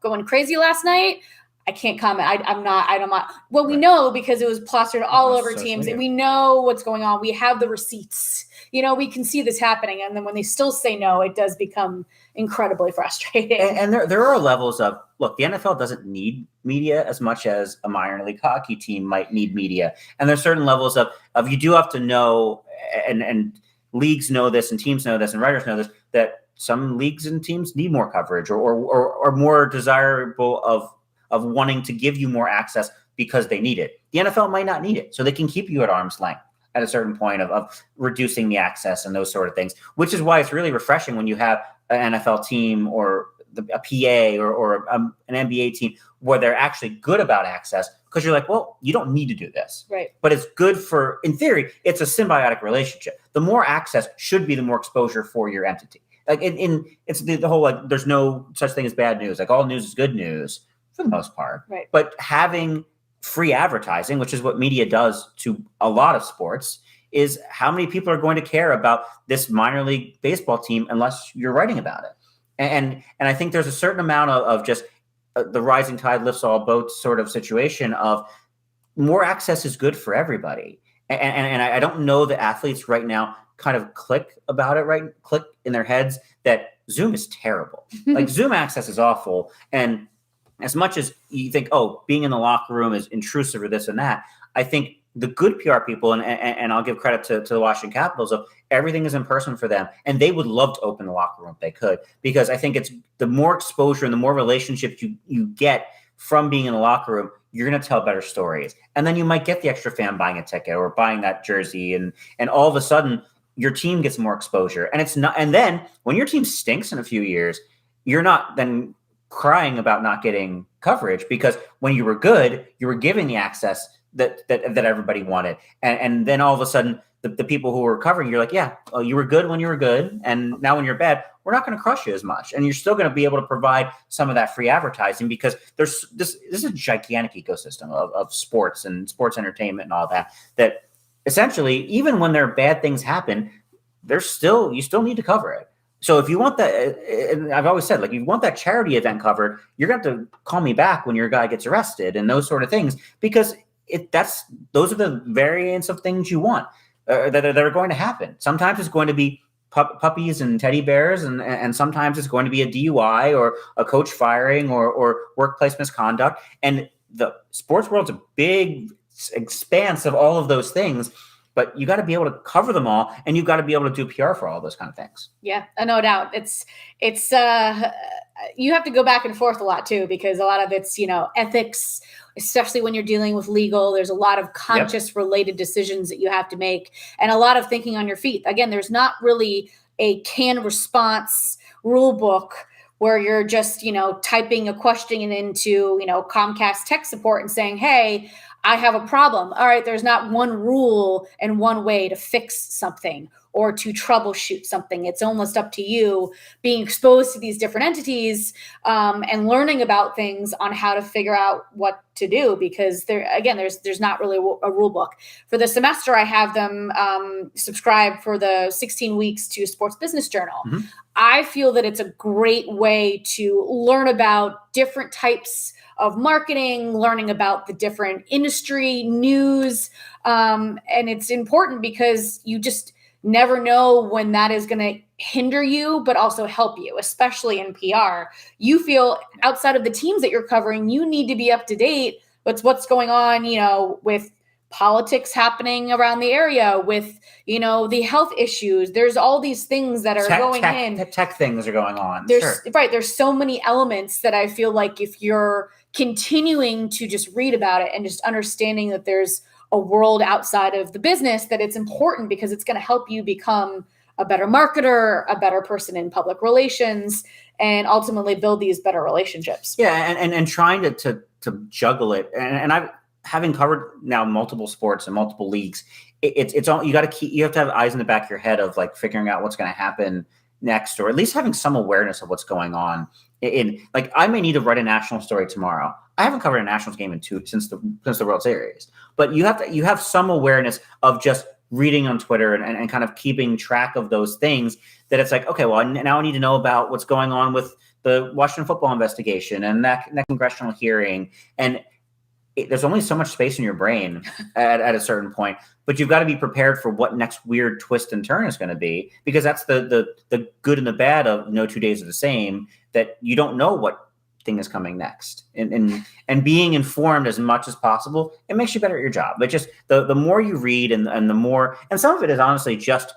going crazy last night? I can't comment. I'm not. Well, we know, because it was plastered all over teams, and we know what's going on. We have the receipts. We can see this happening. And then when they still say no, it does become incredibly frustrating. And there are levels of, look, the NFL doesn't need media as much as a minor league hockey team might need media. And there's certain levels of you do have to know, and leagues know this, and teams know this, and writers know this, that some leagues and teams need more coverage or more desirable of wanting to give you more access because they need it. The NFL might not need it, so they can keep you at arm's length at a certain point of reducing the access and those sort of things, which is why it's really refreshing when you have an NFL team or a PA or an NBA team where they're actually good about access, because you're like, well, you don't need to do this. Right. But it's good for, in theory, it's a symbiotic relationship. The more access should be the more exposure for your entity. Like it's the whole, like, there's no such thing as bad news. Like, all news is good news for the most part. Right. But having free advertising, which is what media does to a lot of sports, is how many people are going to care about this minor league baseball team unless you're writing about it. And I think there's a certain amount of just the rising tide lifts all boats sort of situation of, more access is good for everybody. And I don't know that athletes right now kind of click in their heads that Zoom is terrible. Like Zoom access is awful. And as much as you think, oh, being in the locker room is intrusive or this and that, I think the good PR people, and I'll give credit to the Washington Capitals, of everything is in person for them. And they would love to open the locker room if they could, because I think it's the more exposure and the more relationships you get from being in the locker room, you're going to tell better stories. And then you might get the extra fan buying a ticket or buying that jersey. And all of a sudden your team gets more exposure. And it's not, and then when your team stinks in a few years, you're not then crying about not getting coverage, because when you were good, you were giving the access that everybody wanted. And then all of a sudden the people who were covering, you're like, yeah, well, you were good when you were good. And now when you're bad, we're not going to crush you as much. And you're still going to be able to provide some of that free advertising, because this is a gigantic ecosystem of sports and sports entertainment and all that essentially, even when there are bad things happen, you still need to cover it. So if you want that, and I've always said, like, if you want that charity event covered, you're going to have to call me back when your guy gets arrested and those sort of things, because those are the variants of things you want that are going to happen. Sometimes it's going to be puppies and teddy bears, and sometimes it's going to be a DUI or a coach firing or workplace misconduct. And the sports world's a big expanse of all of those things, but you got to be able to cover them all, and you've got to be able to do PR for all those kind of things. Yeah, no doubt. It's you have to go back and forth a lot too, because a lot of it's, ethics, especially when you're dealing with legal. There's a lot of conscious related decisions that you have to make, and a lot of thinking on your feet. Again, there's not really a canned response rule book where you're just, typing a question into, Comcast tech support and saying, hey, I have a problem. All right, there's not one rule and one way to fix something or to troubleshoot something. It's almost up to you being exposed to these different entities and learning about things on how to figure out what to do, because there's not really a rule book. For the semester, I have them subscribe for the 16 weeks to Sports Business Journal. Mm-hmm. I feel that it's a great way to learn about different types of marketing, learning about the different industry news. And it's important because you just never know when that is going to hinder you, but also help you, especially in PR. You feel outside of the teams that you're covering, you need to be up to date with what's going on, with politics happening around the area, with, the health issues. There's all these things that are tech things are going on. Right. There's so many elements that I feel like if you're continuing to just read about it and just understanding that there's a world outside of the business, that it's important, because it's going to help you become a better marketer, a better person in public relations, and ultimately build these better relationships. Yeah. And trying to juggle it. And I've, having covered now multiple sports and multiple leagues, it's all, you have to have eyes in the back of your head of like figuring out what's going to happen next, or at least having some awareness of what's going on. Like, I may need to write a national story tomorrow. I haven't covered a Nationals game since the World Series, but you have some awareness of just reading on Twitter and kind of keeping track of those things, that it's like, okay, well, now I need to know about what's going on with the Washington football investigation and that congressional hearing. And there's only so much space in your brain at a certain point, but you've got to be prepared for what next weird twist and turn is going to be, because that's the good and the bad of no 2 days are the same, that you don't know what thing is coming next. And being informed as much as possible, it makes you better at your job. But just the more you read and the more, and some of it is honestly just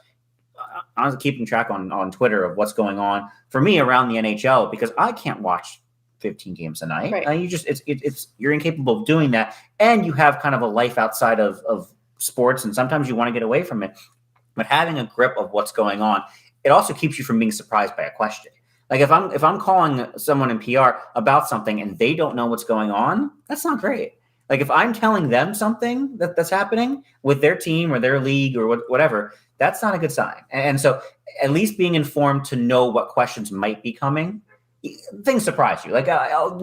keeping track on Twitter of what's going on for me around the NHL, because I can't watch 15 games a night. Right. You're incapable of doing that. And you have kind of a life outside of sports, and sometimes you want to get away from it. But having a grip of what's going on, it also keeps you from being surprised by a question. Like if I'm calling someone in PR about something and they don't know what's going on, that's not great. Like if I'm telling them something that's happening with their team or their league or whatever, that's not a good sign. And so at least being informed to know what questions might be coming, things surprise you. Like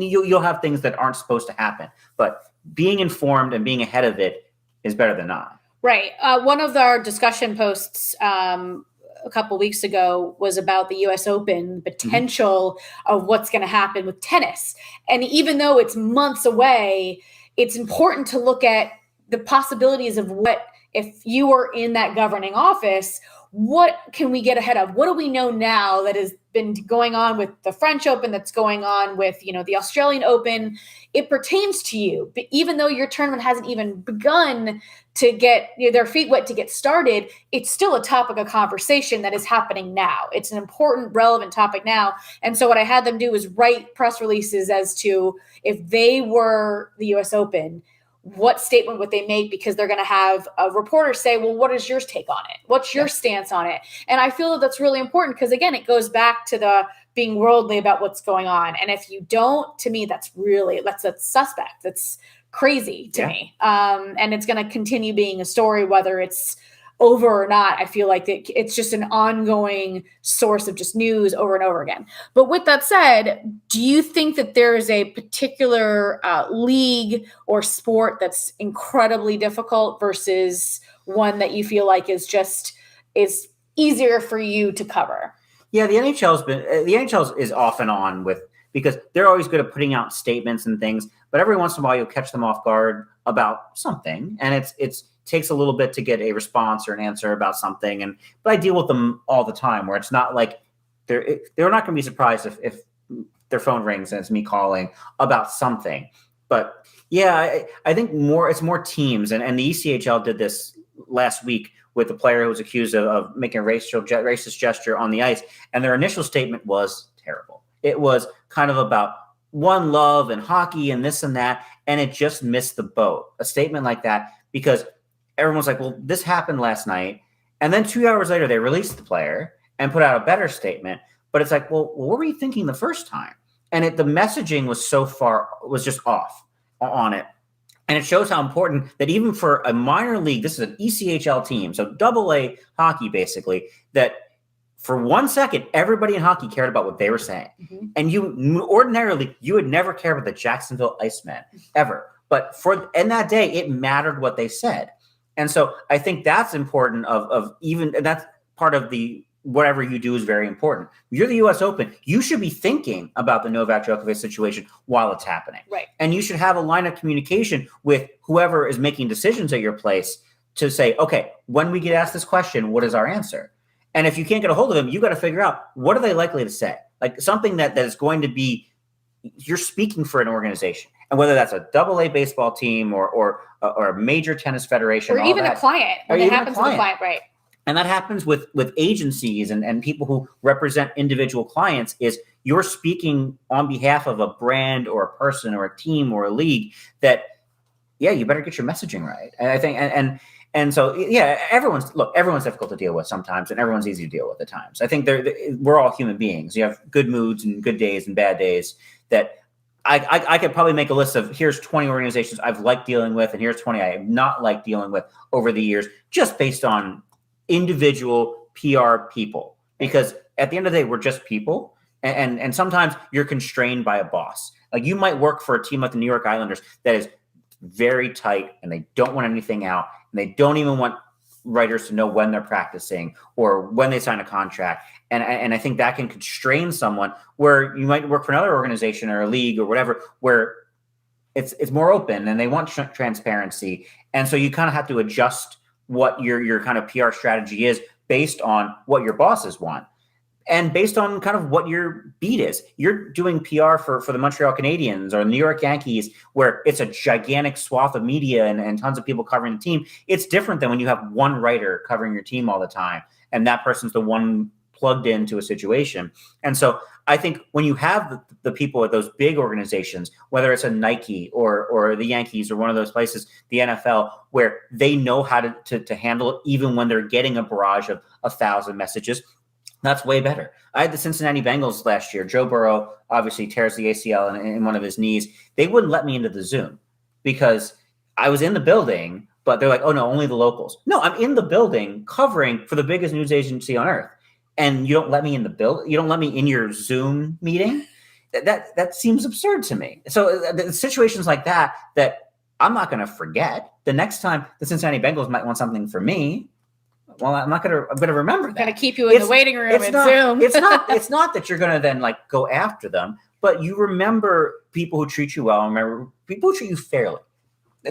you'll have things that aren't supposed to happen, but being informed and being ahead of it is better than not. Right. One of our discussion posts a couple weeks ago was about the U.S. Open, potential of what's going to happen with tennis. And even though it's months away, it's important to look at the possibilities of what, if you were in that governing office, what can we get ahead of? What do we know now that has been going on with the French Open, that's going on with, the Australian Open? It pertains to you. But even though your tournament hasn't even begun to get their feet wet to get started, it's still a topic of conversation that is happening now. It's an important, relevant topic now. And so what I had them do was write press releases as to, if they were the US Open, what statement would they make? Because they're going to have a reporter say, well, what is your take on it? What's your stance on it? And I feel that that's really important, because again, it goes back to the being worldly about what's going on. And if you don't, to me, that's suspect. That's crazy to me. And it's going to continue being a story, whether it's over or not. I feel like it's just an ongoing source of just news over and over again. But with that said, do you think that there is a particular league or sport that's incredibly difficult versus one that you feel like is easier for you to cover? Yeah, the NHL is off and on because they're always good at putting out statements and things, but every once in a while you'll catch them off guard about something, and it's takes a little bit to get a response or an answer about something. But I deal with them all the time, where it's not like they're not going to be surprised if their phone rings and it's me calling about something. But yeah, I think it's more teams, and the ECHL did this last week with the player who was accused of making a racist gesture on the ice, and their initial statement was terrible. It was kind of about one love and hockey and this and that, and it just missed the boat. A statement like that, because everyone's like, well, this happened last night. And then 2 hours later, they released the player and put out a better statement. But it's like, well, what were you thinking the first time? And the messaging was just off on it. And it shows how important that even for a minor league, this is an ECHL team, so AA hockey basically, that for 1 second, everybody in hockey cared about what they were saying. Mm-hmm. And ordinarily, you would never care about the Jacksonville Icemen, ever. But in that day, it mattered what they said. And so I think that's important and that's part of whatever you do is very important. You're the US Open. You should be thinking about the Novak Djokovic situation while it's happening. Right. And you should have a line of communication with whoever is making decisions at your place to say, okay, when we get asked this question, what is our answer? And if you can't get a hold of them, you got to figure out, what are they likely to say? Like something that is going to be, you're speaking for an organization. And whether that's a AA baseball team or a major tennis federation, or even a client, it happens with a client, right? And that happens with agencies and people who represent individual clients. Is you're speaking on behalf of a brand or a person or a team or a league that, you better get your messaging right. And I think and so everyone's difficult to deal with sometimes, and everyone's easy to deal with at times. I think we're all human beings. You have good moods and good days and bad days. That I could probably make a list of, here's 20 organizations I've liked dealing with, and here's 20 I have not liked dealing with over the years, just based on individual PR people. Because at the end of the day, we're just people. And sometimes you're constrained by a boss. Like you might work for a team like the New York Islanders that is very tight, and they don't want anything out, and they don't even want writers to know when they're practicing or when they sign a contract. And I think that can constrain someone, where you might work for another organization or a league or whatever, where it's more open and they want transparency. And so you kind of have to adjust what your kind of PR strategy is based on what your bosses want. And based on kind of what your beat is. You're doing PR for the Montreal Canadiens or the New York Yankees, where it's a gigantic swath of media and tons of people covering the team. It's different than when you have one writer covering your team all the time, and that person's the one plugged into a situation. And so I think when you have the people at those big organizations, whether it's a Nike or the Yankees or one of those places, the NFL, where they know how to handle it, even when they're getting a barrage of 1,000 messages, that's way better. I had the Cincinnati Bengals last year. Joe Burrow obviously tears the ACL in one of his knees. They wouldn't let me into the Zoom because I was in the building, but they're like, oh no, only the locals. No, I'm in the building covering for the biggest news agency on earth. And you don't let me in the building. You don't let me in your Zoom meeting. That seems absurd to me. So the situations like that I'm not going to forget. The next time the Cincinnati Bengals might want something from me, well, I'm going to remember that. Going to keep you in the waiting room at Zoom. It's not that you're going to then like go after them, but you remember people who treat you well. Remember people who treat you fairly.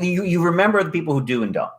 You remember the people who do and don't.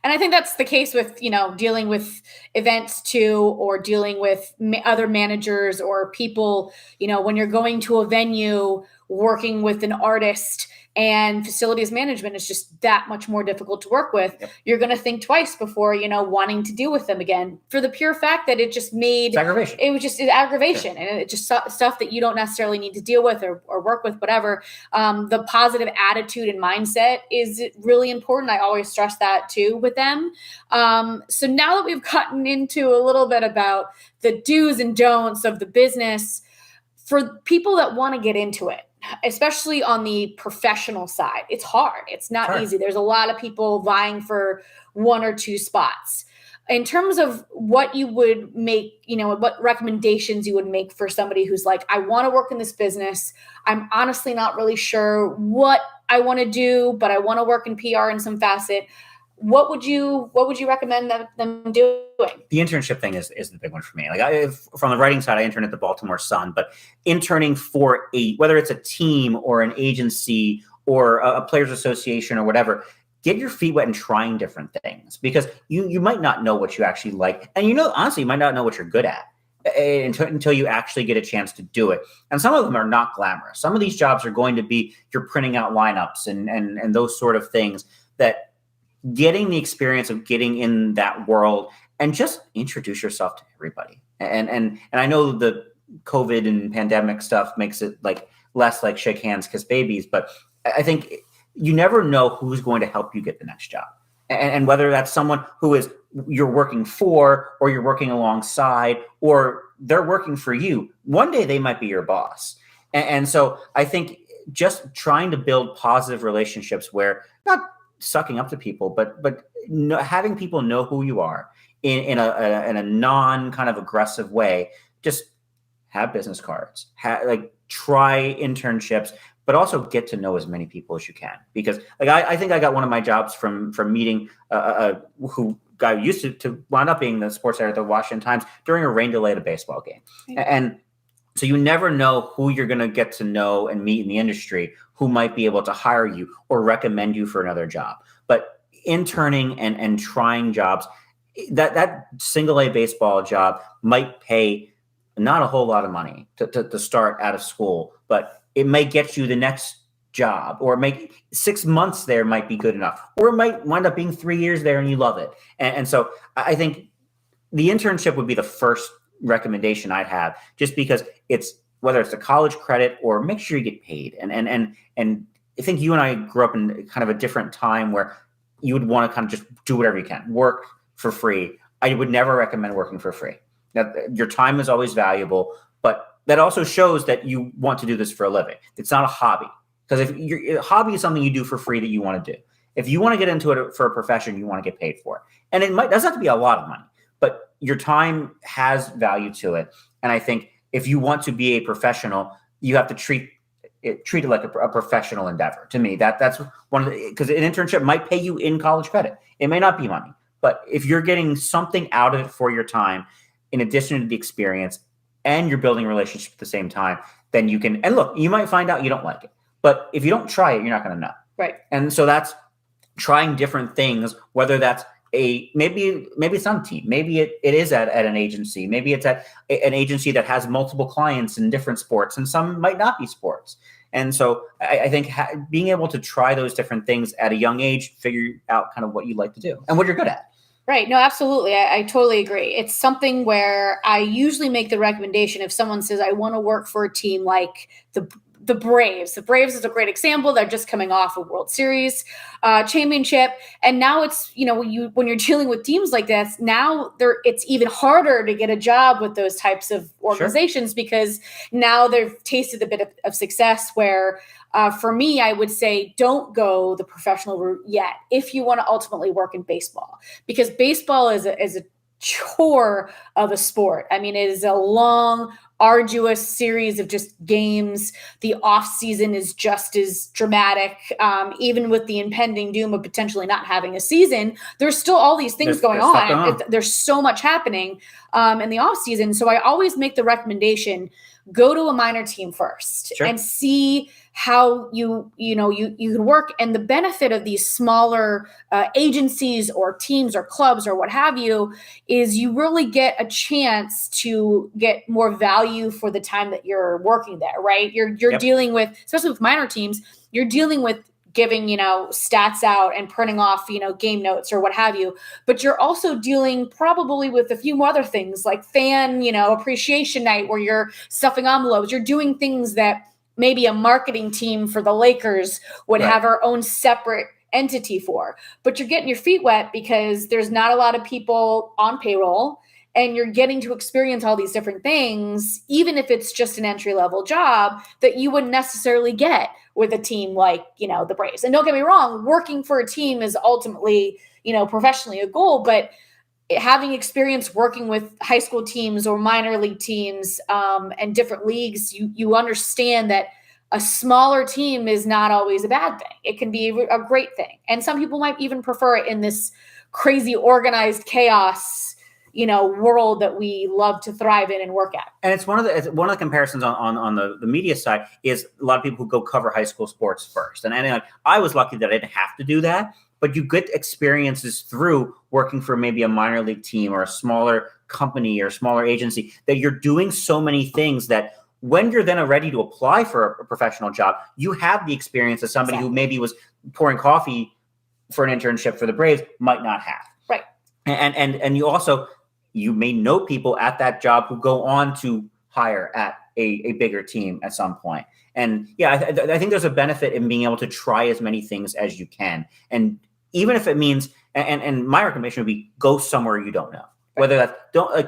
And I think that's the case with, dealing with events too, or dealing with other managers or people, when you're going to a venue, working with an artist, and facilities management is just that much more difficult to work with. Yep. You're going to think twice before, wanting to deal with them again, for the pure fact that it just made aggravation. It was just aggravation. Sure. And it just stuff that you don't necessarily need to deal with or work with, whatever. The positive attitude and mindset is really important. I always stress that too with them. So now that we've gotten into a little bit about the do's and don'ts of the business, for people that want to get into it, especially on the professional side, it's hard. It's not easy. There's a lot of people vying for one or two spots. In terms of what you would make, what recommendations you would make for somebody who's like, I want to work in this business. I'm honestly not really sure what I want to do, but I want to work in PR in some facet. What would you recommend them doing? The internship thing is the big one for me. Like from the writing side, I interned at the Baltimore Sun, but interning for whether it's a team or an agency or a players association or whatever, get your feet wet and trying different things, because you might not know what you actually like. And honestly, you might not know what you're good at until you actually get a chance to do it. And some of them are not glamorous. Some of these jobs are going to be, you're printing out lineups and those sort of things, that getting the experience of getting in that world and just introduce yourself to everybody. And I know the COVID and pandemic stuff makes it like less like shake hands, kiss babies, but I think you never know who's going to help you get the next job. And whether that's someone who is you're working for, or you're working alongside, or they're working for you, one day they might be your boss. And so I think just trying to build positive relationships where not sucking up to people, but having people know who you are in a non kind of aggressive way. Just have business cards, try internships, but also get to know as many people as you can. Because I think I got one of my jobs from meeting who guy used to wind up being the sports editor at the Washington Times during a rain delay at a baseball game. And so you never know who you're going to get to know and meet in the industry who might be able to hire you or recommend you for another job. But interning and trying jobs, that single A baseball job might pay not a whole lot of money to start out of school, but it may get you the next job, or make 6 months there might be good enough, or it might wind up being 3 years there and you love it. And so I think the internship would be the first recommendation I'd have, just because it's, whether it's a college credit or make sure you get paid. And I think you and I grew up in kind of a different time where you would want to kind of just do whatever you can, work for free. I would never recommend working for free. Now, your time is always valuable, but that also shows that you want to do this for a living. It's not a hobby. Because if your hobby is something you do for free that you want to do. If you want to get into it for a profession, you want to get paid for it. And it doesn't have to be a lot of money, but your time has value to it. And I think if you want to be a professional, you have to treat it like a professional endeavor. To me, that's one of the, because an internship might pay you in college credit. It may not be money, but if you're getting something out of it for your time, in addition to the experience, and you're building relationships at the same time, then you can, and look, you might find out you don't like it. But if you don't try it, you're not going to know. Right. And so that's trying different things, whether that's maybe it's not a team. Maybe it is at an agency. Maybe it's at an agency that has multiple clients in different sports, and some might not be sports. And so I think being able to try those different things at a young age, figure out kind of what you like to do and what you're good at. Right. No, absolutely. I totally agree. It's something where I usually make the recommendation if someone says, I want to work for a team like the Braves. The Braves is a great example. They're just coming off a World Series championship. And now it's, when you're dealing with teams like this, now it's even harder to get a job with those types of organizations. Sure. Because now they've tasted a bit of success where, for me, I would say don't go the professional route yet if you want to ultimately work in baseball, because baseball is a chore of a sport. I mean, it is a long, arduous series of just games. The off season is just as dramatic. Even with the impending doom of potentially not having a season, there's still all these things going on. There's so much happening in the off season. So I always make the recommendation go to a minor team first and see how you can work. And the benefit of these smaller agencies or teams or clubs or what have you is you really get a chance to get more value for the time that you're working there, right? You're dealing with, especially with minor teams, you're dealing with giving, stats out and printing off, game notes or what have you. But you're also dealing probably with a few more other things like fan, appreciation night where you're stuffing envelopes. You're doing things that maybe a marketing team for the Lakers would have our own separate entity for. But you're getting your feet wet because there's not a lot of people on payroll, and you're getting to experience all these different things, even if it's just an entry-level job that you wouldn't necessarily get with a team like, the Braves. And don't get me wrong, working for a team is ultimately, professionally a goal, but having experience working with high school teams or minor league teams and different leagues, you understand that a smaller team is not always a bad thing. It can be a great thing. And some people might even prefer it in this crazy organized chaos world that we love to thrive in and work at. And it's one of the comparisons on the media side is a lot of people who go cover high school sports first. And I was lucky that I didn't have to do that, but you get experiences through working for maybe a minor league team or a smaller company or smaller agency, that you're doing so many things that when you're then ready to apply for a professional job, you have the experience of somebody who maybe was pouring coffee for an internship for the Braves might not have. Right. And you may know people at that job who go on to hire at a bigger team at some point. And I think there's a benefit in being able to try as many things as you can. And even if it means, and my recommendation would be go somewhere you don't know, whether that's,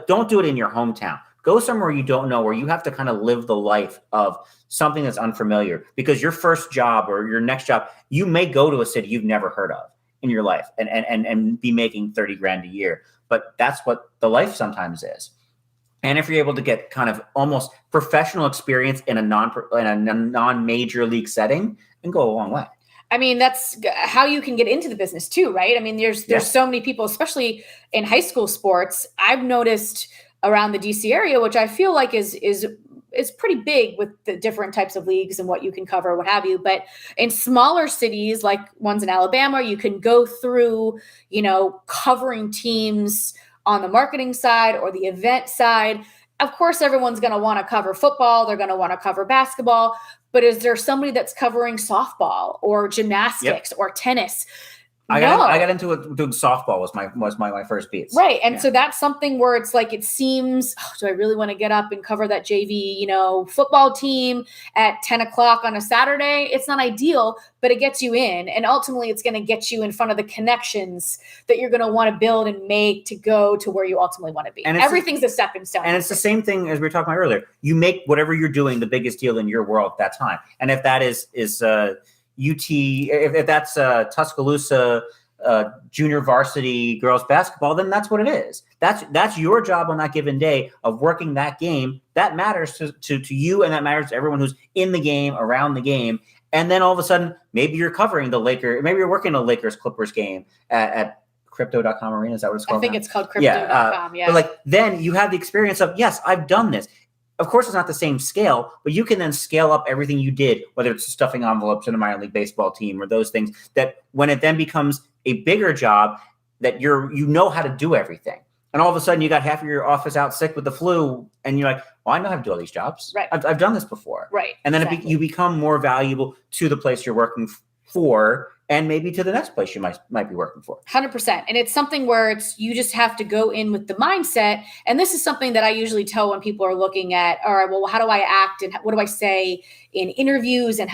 don't do it in your hometown. Go somewhere you don't know, where you have to kind of live the life of something that's unfamiliar, because your first job or your next job, you may go to a city you've never heard of in your life and be making $30,000 a year. But that's what the life sometimes is. And if you're able to get kind of almost professional experience in a non-major league setting, and go a long way. I mean, that's how you can get into the business too, right? I mean, there's so many people, especially in high school sports. I've noticed around the DC area, which I feel like is pretty big with the different types of leagues and what you can cover, what have you. But in smaller cities, like ones in Alabama, you can go through, covering teams on the marketing side or the event side. Of course, everyone's going to want to cover football. They're going to want to cover basketball. But is there somebody that's covering softball or gymnastics or tennis? I got into it doing softball was my first beats. Right. And so that's something where it's like, it seems, do I really want to get up and cover that JV, football team at 10 o'clock on a Saturday? It's not ideal, but it gets you in. And ultimately it's going to get you in front of the connections that you're going to want to build and make to go to where you ultimately want to be. And everything's a stepping stone. And it's the same thing as we were talking about earlier. You make whatever you're doing the biggest deal in your world at that time. And if that is UT, if that's Tuscaloosa junior varsity girls basketball, then that's what it is. That's your job on that given day of working that game. That matters to you, and that matters to everyone who's in the game, around the game. And then all of a sudden, maybe you're covering the Lakers, maybe you're working a Lakers-Clippers game at Crypto.com Arena. Is that what it's called? I think it's called Crypto.com, yeah. But then you have the experience of, yes, I've done this. Of course, it's not the same scale, but you can then scale up everything you did, whether it's stuffing envelopes in a minor league baseball team or those things, that when it then becomes a bigger job, that you know how to do everything. And all of a sudden you got half of your office out sick with the flu, and you're like, well, I know how to do all these jobs. Right. I've done this before. Right. And then you become more valuable to the place you're working for, and maybe to the next place you might be working for. 100%. And it's something where you just have to go in with the mindset. And this is something that I usually tell when people are looking at, all right, well, how do I act and what do I say in interviews, and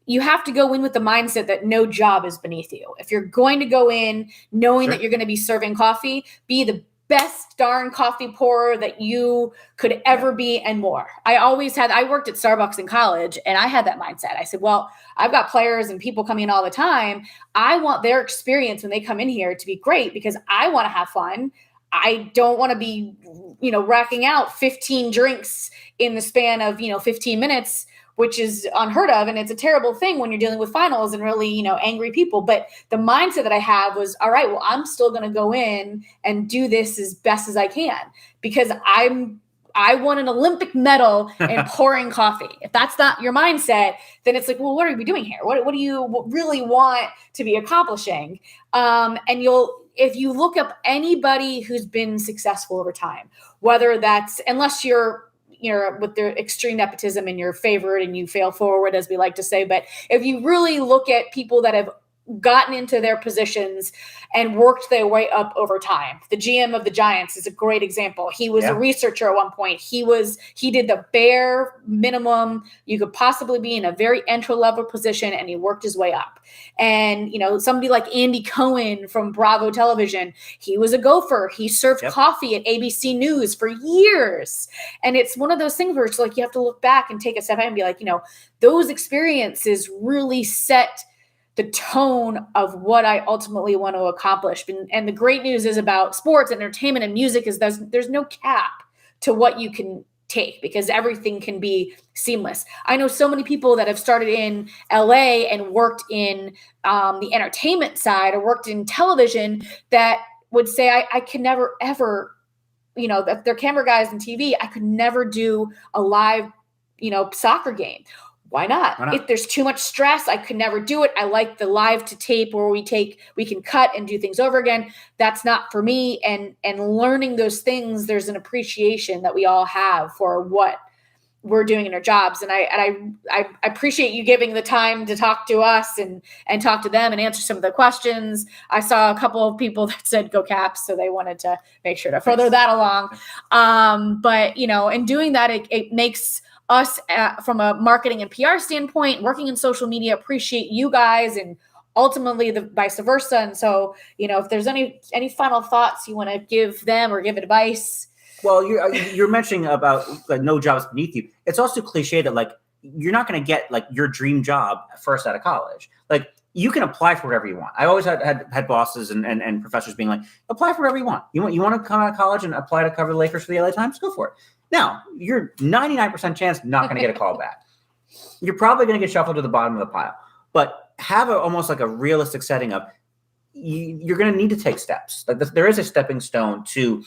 you have to go in with the mindset that no job is beneath you. If you're going to go in knowing that you're going to be serving coffee, be the best darn coffee pourer that you could ever be, and more. I worked at Starbucks in college, and I had that mindset. I said, well, I've got players and people coming in all the time. I want their experience when they come in here to be great, because I want to have fun. I don't want to be, racking out 15 drinks in the span of, 15 minutes, which is unheard of. And it's a terrible thing when you're dealing with finals and really, angry people. But the mindset that I have was, all right, well, I'm still going to go in and do this as best as I can, because I won an Olympic medal in pouring coffee. If that's not your mindset, then it's like, well, what are we doing here? What do you really want to be accomplishing? And if you look up anybody who's been successful over time, whether that's, unless you're with the extreme nepotism in your favorite and you fail forward, as we like to say, but if you really look at people that have gotten into their positions and worked their way up over time. The GM of the Giants is a great example. He was a researcher at one point. He did the bare minimum you could possibly be in a very entry level position, and he worked his way up. And, somebody like Andy Cohen from Bravo Television, he was a gopher. He served coffee at ABC News for years. And it's one of those things where it's like, you have to look back and take a step back and be like, those experiences really set the tone of what I ultimately want to accomplish. And the great news is about sports, entertainment, and music is there's no cap to what you can take, because everything can be seamless. I know so many people that have started in LA and worked in the entertainment side or worked in television that would say, I could never, ever, if they're camera guys in TV, I could never do a live, soccer game. Why not? If there's too much stress, I could never do it. I like the live to tape where we can cut and do things over again. That's not for me. And learning those things, there's an appreciation that we all have for what we're doing in our jobs. And I appreciate you giving the time to talk to us and talk to them and answer some of the questions. I saw a couple of people that said go Caps, so they wanted to make sure to further that along. But in doing that, it makes us from a marketing and PR standpoint, working in social media, appreciate you guys, and ultimately the vice versa. And so, if there's any final thoughts you want to give them or give advice. Well, you're mentioning about no jobs beneath you. It's also cliche that you're not going to get your dream job first out of college. You can apply for whatever you want. I always had bosses and professors being like, apply for whatever you want. You want to come out of college and apply to cover the Lakers for the LA Times? Go for it. Now, you're 99% chance not going to get a call back. You're probably going to get shuffled to the bottom of the pile. But have almost like a realistic setting up. You're going to need to take steps. There is a stepping stone to,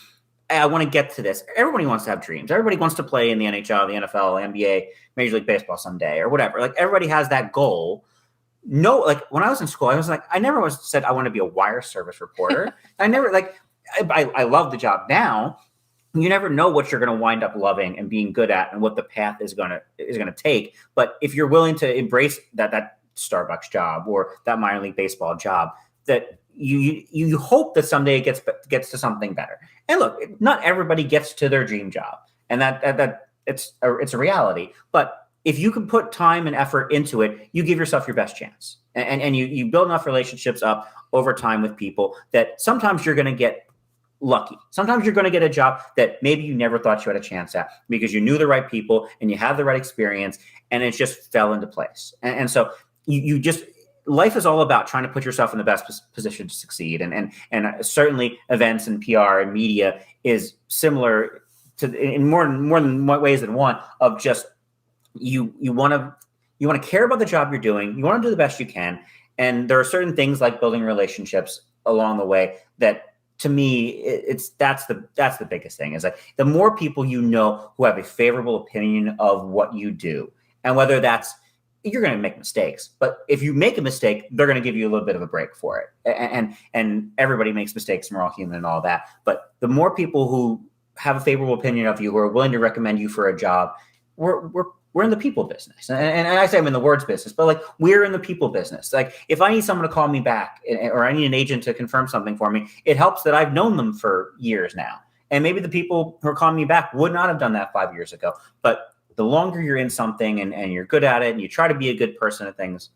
I want to get to this. Everybody wants to have dreams. Everybody wants to play in the NHL, the NFL, the NBA, Major League Baseball someday or whatever. Everybody has that goal. No, when I was in school, I was I never said I want to be a wire service reporter. I never I love the job now. You never know what you're going to wind up loving and being good at and what the path is going to take. But if you're willing to embrace that Starbucks job or that minor league baseball job, that you hope that someday it gets to something better. And look, not everybody gets to their dream job, and that it's a reality. But if you can put time and effort into it, you give yourself your best chance, and you build enough relationships up over time with people that sometimes you're going to get lucky. Sometimes you're going to get a job that maybe you never thought you had a chance at because you knew the right people and you had the right experience, and it just fell into place. And so you just, life is all about trying to put yourself in the best position to succeed. And certainly events and PR and media is similar to, in more than ways than one, of just you want to care about the job you're doing. You want to do the best you can. And there are certain things like building relationships along the way that, to me, that's the biggest thing, is the more people who have a favorable opinion of what you do, and whether that's, you're going to make mistakes, but if you make a mistake, they're going to give you a little bit of a break for it. And everybody makes mistakes, and we're all human and all that. But the more people who have a favorable opinion of you, who are willing to recommend you for a job, we're in the people business. And I say I'm in the words business, but we're in the people business. If I need someone to call me back, or I need an agent to confirm something for me, it helps that I've known them for years now. And maybe the people who are calling me back would not have done that 5 years ago. But the longer you're in something and you're good at it and you try to be a good person at things,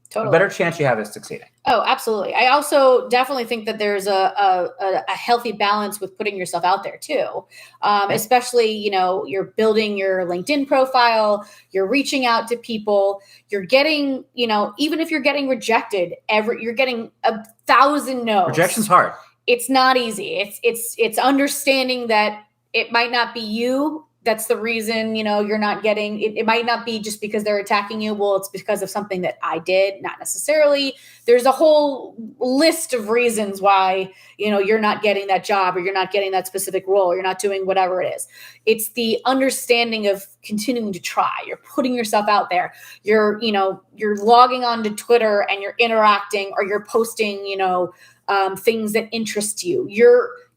totally, the better chance you have of succeeding. Oh, absolutely. I also definitely think that there's a healthy balance with putting yourself out there too. Especially, you're building your LinkedIn profile, you're reaching out to people, you're getting, even if you're getting rejected, you're getting 1,000 no's. Rejection's hard. It's not easy. It's understanding that it might not be you that's the reason, you're not getting it. It might not be just because they're attacking you. Well, it's because of something that I did, not necessarily. There's a whole list of reasons why, you're not getting that job, or you're not getting that specific role, or you're not doing whatever it is. It's the understanding of continuing to try. You're putting yourself out there. You're logging onto Twitter and you're interacting, or you're posting, things that interest you.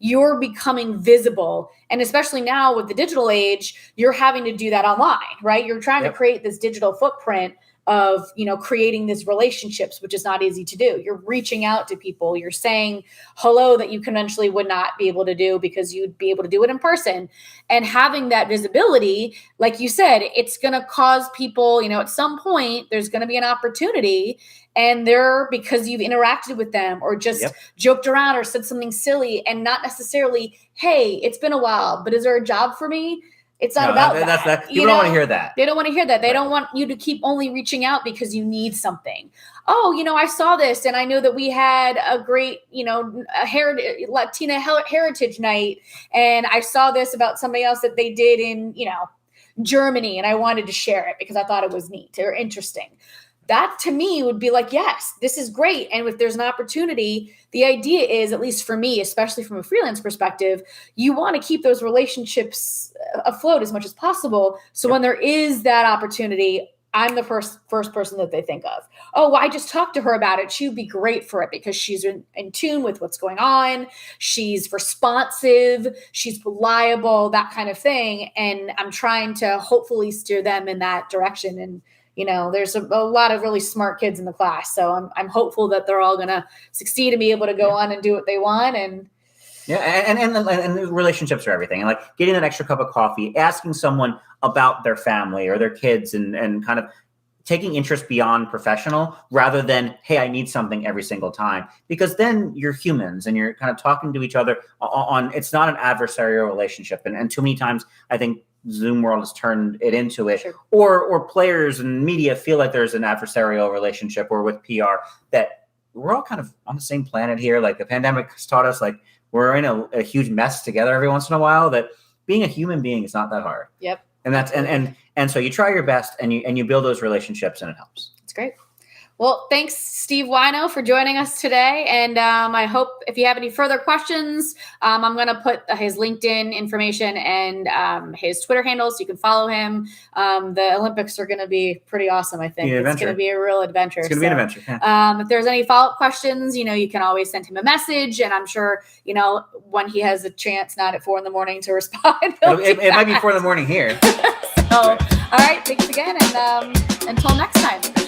You're becoming visible. And especially now with the digital age, you're having to do that online, right? You're trying to create this digital footprint of, creating these relationships, which is not easy to do. You're reaching out to people. You're saying hello that you conventionally would not be able to do because you'd be able to do it in person. And having that visibility, like you said, it's going to cause people, at some point, there's going to be an opportunity, and because you've interacted with them or just joked around or said something silly, and not necessarily, hey, it's been a while, but is there a job for me? It's not about that. People don't want to hear that. They don't want to hear that. They don't want you to keep only reaching out because you need something. Oh, I saw this, and I know that we had a great, Latina heritage night, and I saw this about somebody else that they did in, Germany, and I wanted to share it because I thought it was neat or interesting. That to me would be like, yes, this is great. And if there's an opportunity, the idea is, at least for me, especially from a freelance perspective, you want to keep those relationships afloat as much as possible. So when there is that opportunity, I'm the first person that they think of. Oh, well, I just talked to her about it. She would be great for it because she's in tune with what's going on. She's responsive. She's reliable, that kind of thing. And I'm trying to hopefully steer them in that direction. And there's a lot of really smart kids in the class. So I'm hopeful that they're all going to succeed and be able to go on and do what they want. And and relationships are everything. And like getting that extra cup of coffee, asking someone about their family or their kids, and kind of taking interest beyond professional rather than, hey, I need something every single time. Because then you're humans and you're kind of talking to each other on it's not an adversarial relationship. And too many times I think Zoom world has turned it into it. Sure. Or players and media feel like there's an adversarial relationship, or with PR, that we're all kind of on the same planet here. Like the pandemic has taught us, like we're in a huge mess together every once in a while, that being a human being is not that hard. Yep. And that's and so you try your best and you build those relationships, and it helps. It's great. Well, thanks, Steve Whyno, for joining us today. And I hope if you have any further questions, I'm going to put his LinkedIn information and his Twitter handle so you can follow him. The Olympics are going to be pretty awesome, I think. It's going to be a real adventure. It's going to be an adventure. Yeah. If there's any follow-up questions, you can always send him a message. And I'm sure, when he has a chance, not at 4 a.m. to respond. It might be 4 a.m. here. So, all right. Thanks again. And until next time.